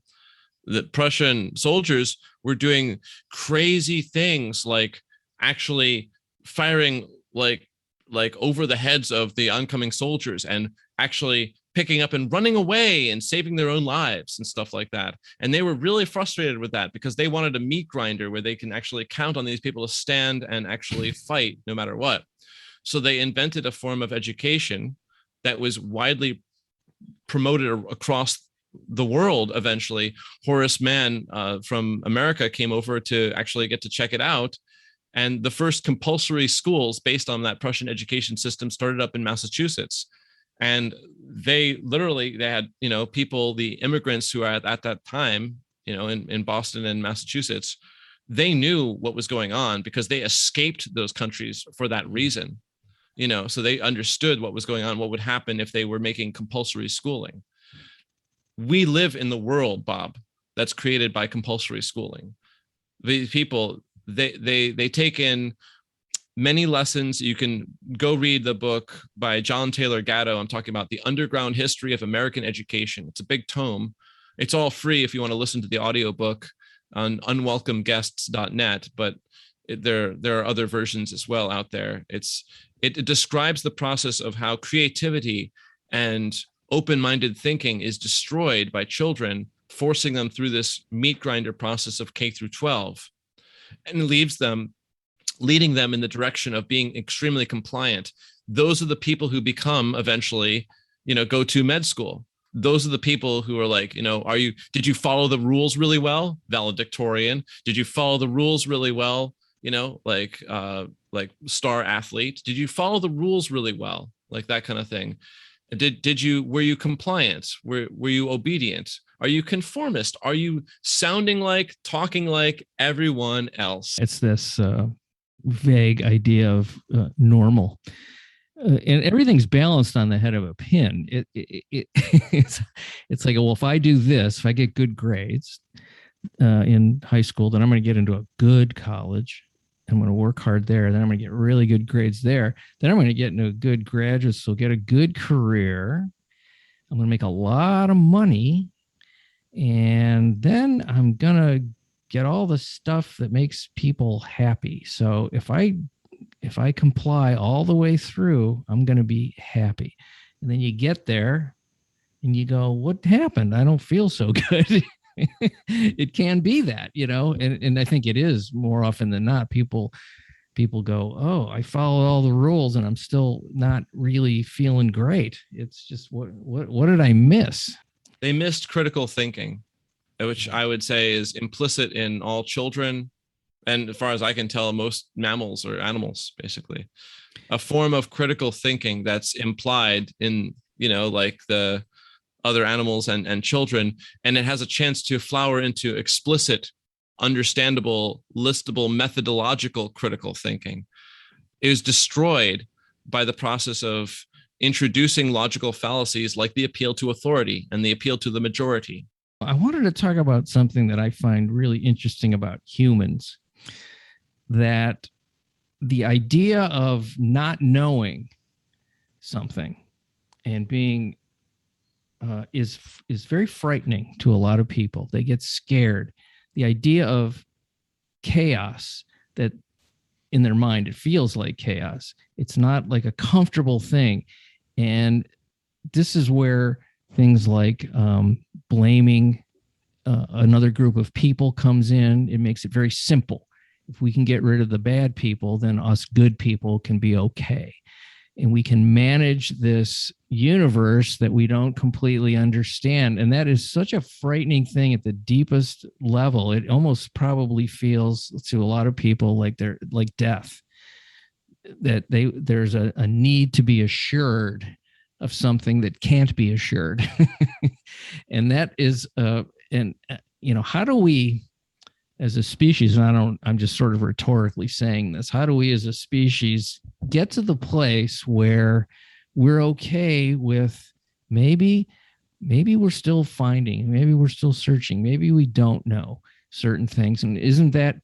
The Prussian soldiers were doing crazy things, like actually firing like over the heads of the oncoming soldiers, and actually picking up and running away and saving their own lives and stuff like that. And they were really frustrated with that, because they wanted a meat grinder where they can actually count on these people to stand and actually fight no matter what. So they invented a form of education that was widely promoted across the world. Eventually, Horace Mann from America came over to actually get to check it out. And the first compulsory schools based on that Prussian education system started up in Massachusetts. And they had, people, the immigrants who are at that time, in Boston and Massachusetts, they knew what was going on because they escaped those countries for that reason, so they understood what was going on, what would happen if they were making compulsory schooling. We live in the world, Bob, that's created by compulsory schooling. These people, they take in many lessons. You can go read the book by John Taylor Gatto. I'm talking about The Underground History of American Education. It's a big tome. It's all free if you want to listen to the audiobook on unwelcomeguests.net, but there are other versions as well out there. It describes the process of how creativity and open-minded thinking is destroyed by children, forcing them through this meat grinder process of K through 12, and leading them in the direction of being extremely compliant. Those are the people who become eventually, go to med school. Those are the people who are like, did you follow the rules really well? Valedictorian. Did you follow the rules really well? Like star athlete. Did you follow the rules really well? Like that kind of thing. Were you compliant? Were you obedient? Are you conformist? Are you sounding like, talking like everyone else? It's this vague idea of normal, and everything's balanced on the head of a pin. It's like, well, if I do this, if I get good grades, in high school, then I'm going to get into a good college. I'm going to work hard there. Then I'm going to get really good grades there. Then I'm going to get into a good graduate school, get a good career. I'm going to make a lot of money. And then I'm going to get all the stuff that makes people happy. So if I comply all the way through, I'm going to be happy. And then you get there and you go, what happened? I don't feel so good. It can be that, and I think it is more often than not. People go, oh, I followed all the rules and I'm still not really feeling great. It's just what did I miss? They missed critical thinking, which I would say is implicit in all children. And as far as I can tell, most mammals or animals, basically, a form of critical thinking that's implied in, like the other animals and children. And it has a chance to flower into explicit, understandable, listable, methodological critical thinking. It was destroyed by the process of introducing logical fallacies like the appeal to authority and the appeal to the majority. I wanted to talk about something that I find really interesting about humans, that the idea of not knowing something and being is very frightening to a lot of people. They get scared. The idea of chaos, that in their mind it feels like chaos. It's not like a comfortable thing, and this is where things like blaming another group of people comes in. It makes it very simple. If we can get rid of the bad people, then us good people can be okay. And we can manage this universe that we don't completely understand. And that is such a frightening thing at the deepest level. It almost probably feels to a lot of people like they're like death, that there's a need to be assured of something that can't be assured. And that is, how do we, as a species, and I'm just sort of rhetorically saying this, how do we as a species get to the place where we're okay with maybe we're still finding, maybe we're still searching, maybe we don't know certain things, and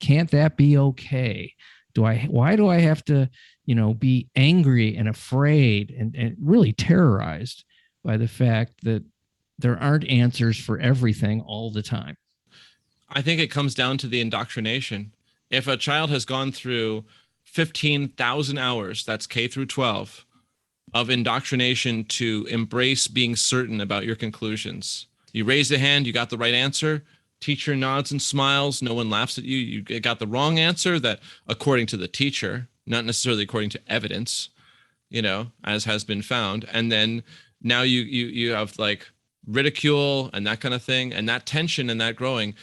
can't that be okay? Why do I have to, be angry and afraid and really terrorized by the fact that there aren't answers for everything all the time? I think it comes down to the indoctrination. If a child has gone through 15,000 hours, that's K through 12, of indoctrination to embrace being certain about your conclusions. You raise the hand, you got the right answer, teacher nods and smiles, no one laughs at you. You got the wrong answer, that according to the teacher, not necessarily according to evidence, as has been found. And then now you have like ridicule and that kind of thing, and that tension and that growing.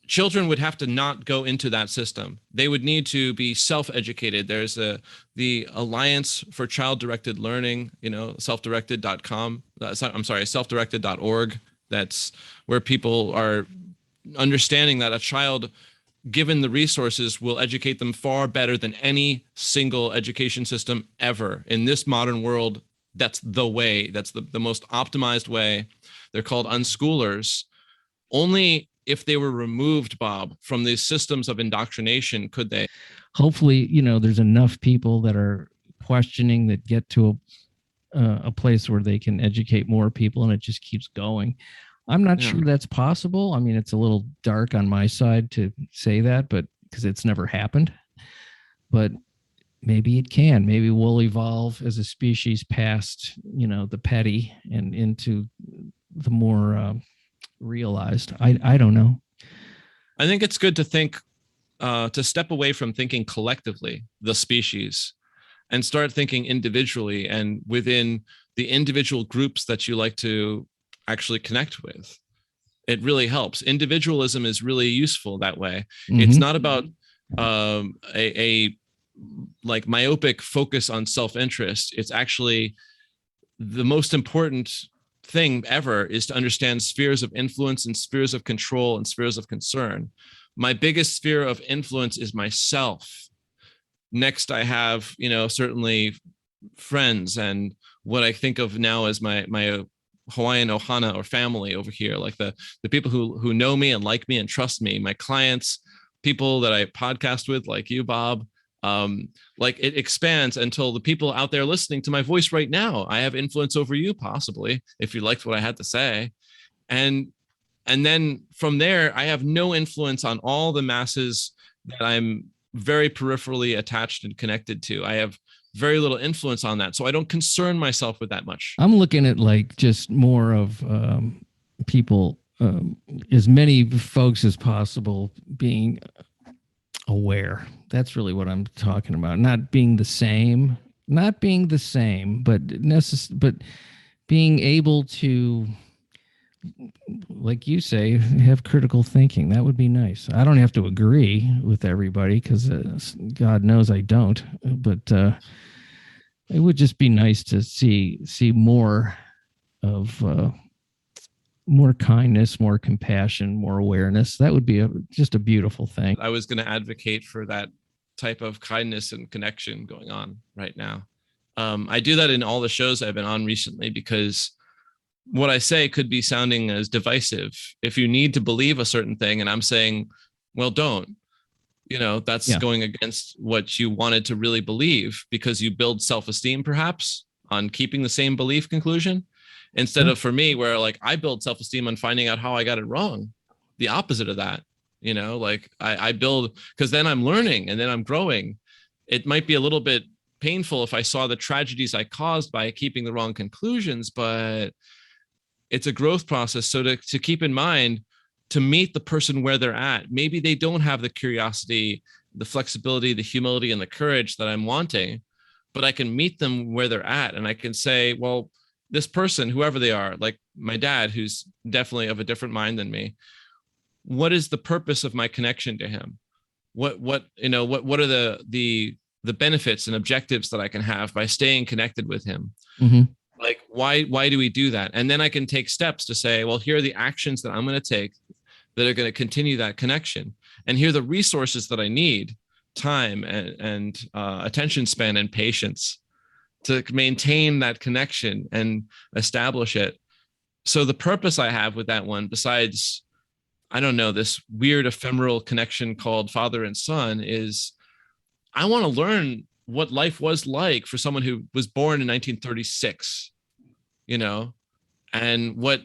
Children would have to not go into that system. They would need to be self-educated. There's the Alliance for Child-Directed Learning, self-directed.com. Self-directed.org. That's where people are understanding that a child, given the resources, will educate them far better than any single education system ever. In this modern world, that's the way. That's the most optimized way. They're called unschoolers. Only if they were removed, Bob, from these systems of indoctrination could they. Hopefully, there's enough people that are questioning that get to a place where they can educate more people, and it just keeps going. I'm not sure that's possible. I mean, it's a little dark on my side to say that, but because it's never happened. But maybe it can. Maybe we'll evolve as a species past, the petty and into the more realized. I don't know. I think it's good to think, to step away from thinking collectively, the species, and start thinking individually and within the individual groups that you like to actually connect with. It really helps. Individualism is really useful that way. Mm-hmm. It's not about a like myopic focus on self-interest. It's actually the most important thing ever is to understand spheres of influence and spheres of control and spheres of concern. My biggest sphere of influence is myself. Next, I have, certainly friends and what I think of now as my Hawaiian ohana or family over here, like the people who know me and like me and trust me, my clients, people that I podcast with, like you, Bob. Like it expands until the people out there listening to my voice right now, I have influence over you, possibly, if you liked what I had to say. And then from there, I have no influence on all the masses that I'm very peripherally attached and connected to. I have very little influence on that. So I don't concern myself with that much. I'm looking at like just more of people, as many folks as possible being aware. That's really what I'm talking about. Not being the same, but but being able to, like you say, have critical thinking. That would be nice. I don't have to agree with everybody because God knows I don't. But it would just be nice to see more of more kindness, more compassion, more awareness. That would be just a beautiful thing. I was going to advocate for that type of kindness and connection going on right now. I do that in all the shows I've been on recently because what I say could be sounding as divisive. If you need to believe a certain thing and I'm saying, well, don't, that's going against what you wanted to really believe because you build self-esteem perhaps on keeping the same belief conclusion. Instead of for me, where like I build self-esteem on finding out how I got it wrong, the opposite of that, like I build because then I'm learning and then I'm growing. It might be a little bit painful if I saw the tragedies I caused by keeping the wrong conclusions, but it's a growth process. So to keep in mind, to meet the person where they're at, maybe they don't have the curiosity, the flexibility, the humility, and the courage that I'm wanting, but I can meet them where they're at. And I can say, well, this person, whoever they are, like my dad, who's definitely of a different mind than me, what is the purpose of my connection to him? What are the benefits and objectives that I can have by staying connected with him? Mm-hmm. Like, why do we do that? And then I can take steps to say, well, here are the actions that I'm going to take that are going to continue that connection. And here are the resources that I need, time and attention span and patience to maintain that connection and establish it. So the purpose I have with that one, besides, I don't know, this weird ephemeral connection called father and son, is I want to learn what life was like for someone who was born in 1936, and what,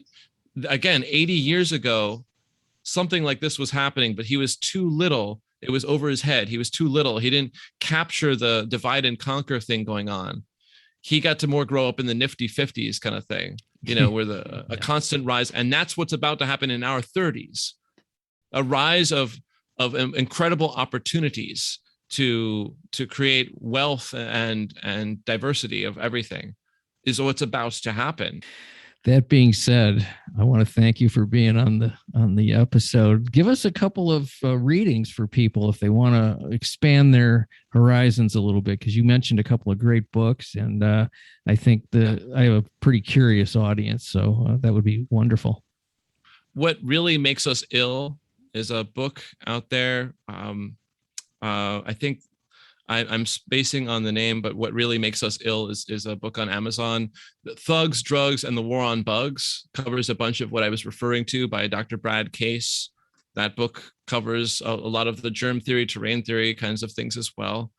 again, 80 years ago, something like this was happening, but he was too little. It was over his head. He was too little. He didn't capture the divide and conquer thing going on. He got to more grow up in the nifty 50s kind of thing, where a constant rise. And that's what's about to happen in our 30s, a rise of incredible opportunities to create wealth and diversity of everything is what's about to happen. That being said, I want to thank you for being on the episode. Give us a couple of readings for people if they want to expand their horizons a little bit, because you mentioned a couple of great books, and I think I have a pretty curious audience, so that would be wonderful. What Really Makes Us Ill is a book out there. I think I'm spacing on the name, but What Really Makes Us Ill is a book on Amazon. Thugs, Drugs, and the War on Bugs covers a bunch of what I was referring to by Dr. Brad Case. That book covers a lot of the germ theory, terrain theory kinds of things as well.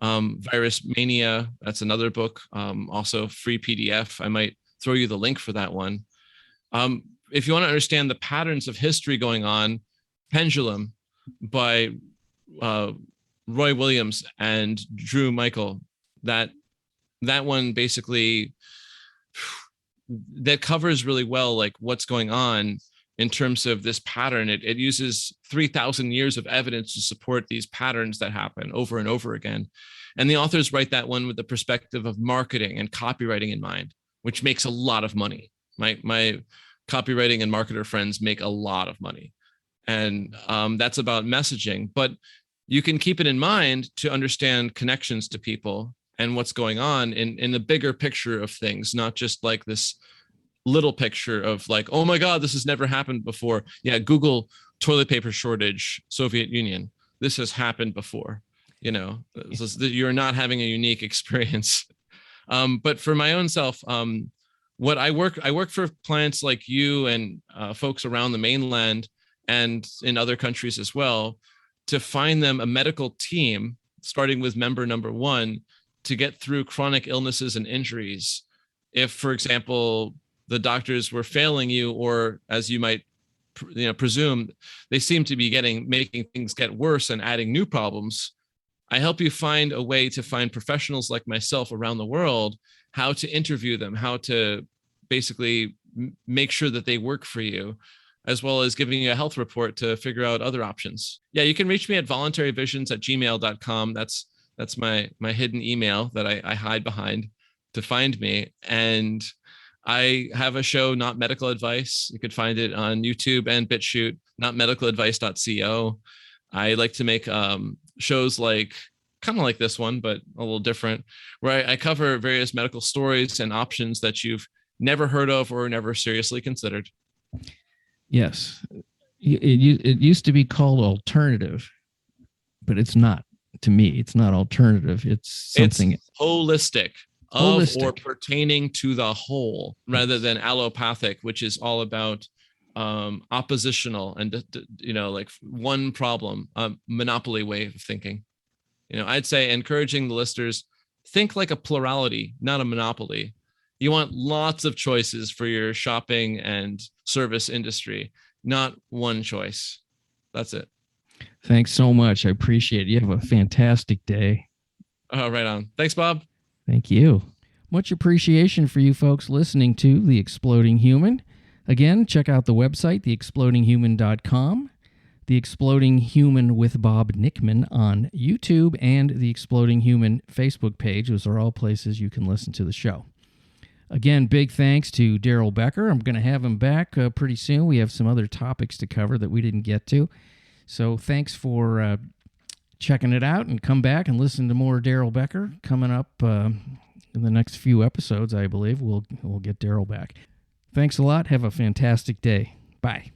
Virus Mania, that's another book, also free PDF. I might throw you the link for that one. If you want to understand the patterns of history going on, Pendulum by Roy Williams and Drew Michael, that one basically that covers really well like what's going on in terms of this pattern. It uses 3,000 years of evidence to support these patterns that happen over and over again. And the authors write that one with the perspective of marketing and copywriting in mind, which makes a lot of money. My copywriting and marketer friends make a lot of money. And that's about messaging. But you can keep it in mind to understand connections to people and what's going on in the bigger picture of things, not just like this little picture of like, oh my God, this has never happened before. Yeah, Google toilet paper shortage, Soviet Union. This has happened before. You're not having a unique experience. But for my own self, What I work for clients like you and folks around the mainland and in other countries as well, to find them a medical team, starting with member number one, to get through chronic illnesses and injuries. If, for example, the doctors were failing you, or as you might presume, they seem to be making things get worse and adding new problems. I help you find a way to find professionals like myself around the world, how to interview them, how to basically make sure that they work for you, as well as giving you a health report to figure out other options. Yeah, you can reach me at voluntaryvisions@gmail.com. That's my hidden email that I hide behind to find me. And I have a show, Not Medical Advice. You could find it on YouTube and BitChute, notmedicaladvice.co. I like to make shows like kind of like this one, but a little different, where I cover various medical stories and options that you've never heard of or never seriously considered. Yes. It used to be called alternative, but it's not. To me, it's not alternative. It's something. It's holistic. Or pertaining to the whole, rather than allopathic, which is all about oppositional and like one problem, monopoly way of thinking. I'd say encouraging the listeners, think like a plurality, not a monopoly. You want lots of choices for your shopping and service industry, not one choice. That's it. Thanks so much. I appreciate it. You have a fantastic day. Right on. Thanks, Bob. Thank you. Much appreciation for you folks listening to The Exploding Human. Again, check out the website, theexplodinghuman.com, The Exploding Human with Bob Nickman on YouTube, and The Exploding Human Facebook page. Those are all places you can listen to the show. Again, big thanks to Darrell Becker. I'm going to have him back pretty soon. We have some other topics to cover that we didn't get to. So thanks for checking it out, and come back and listen to more Darrell Becker coming up in the next few episodes. I believe we'll get Darrell back. Thanks a lot. Have a fantastic day. Bye.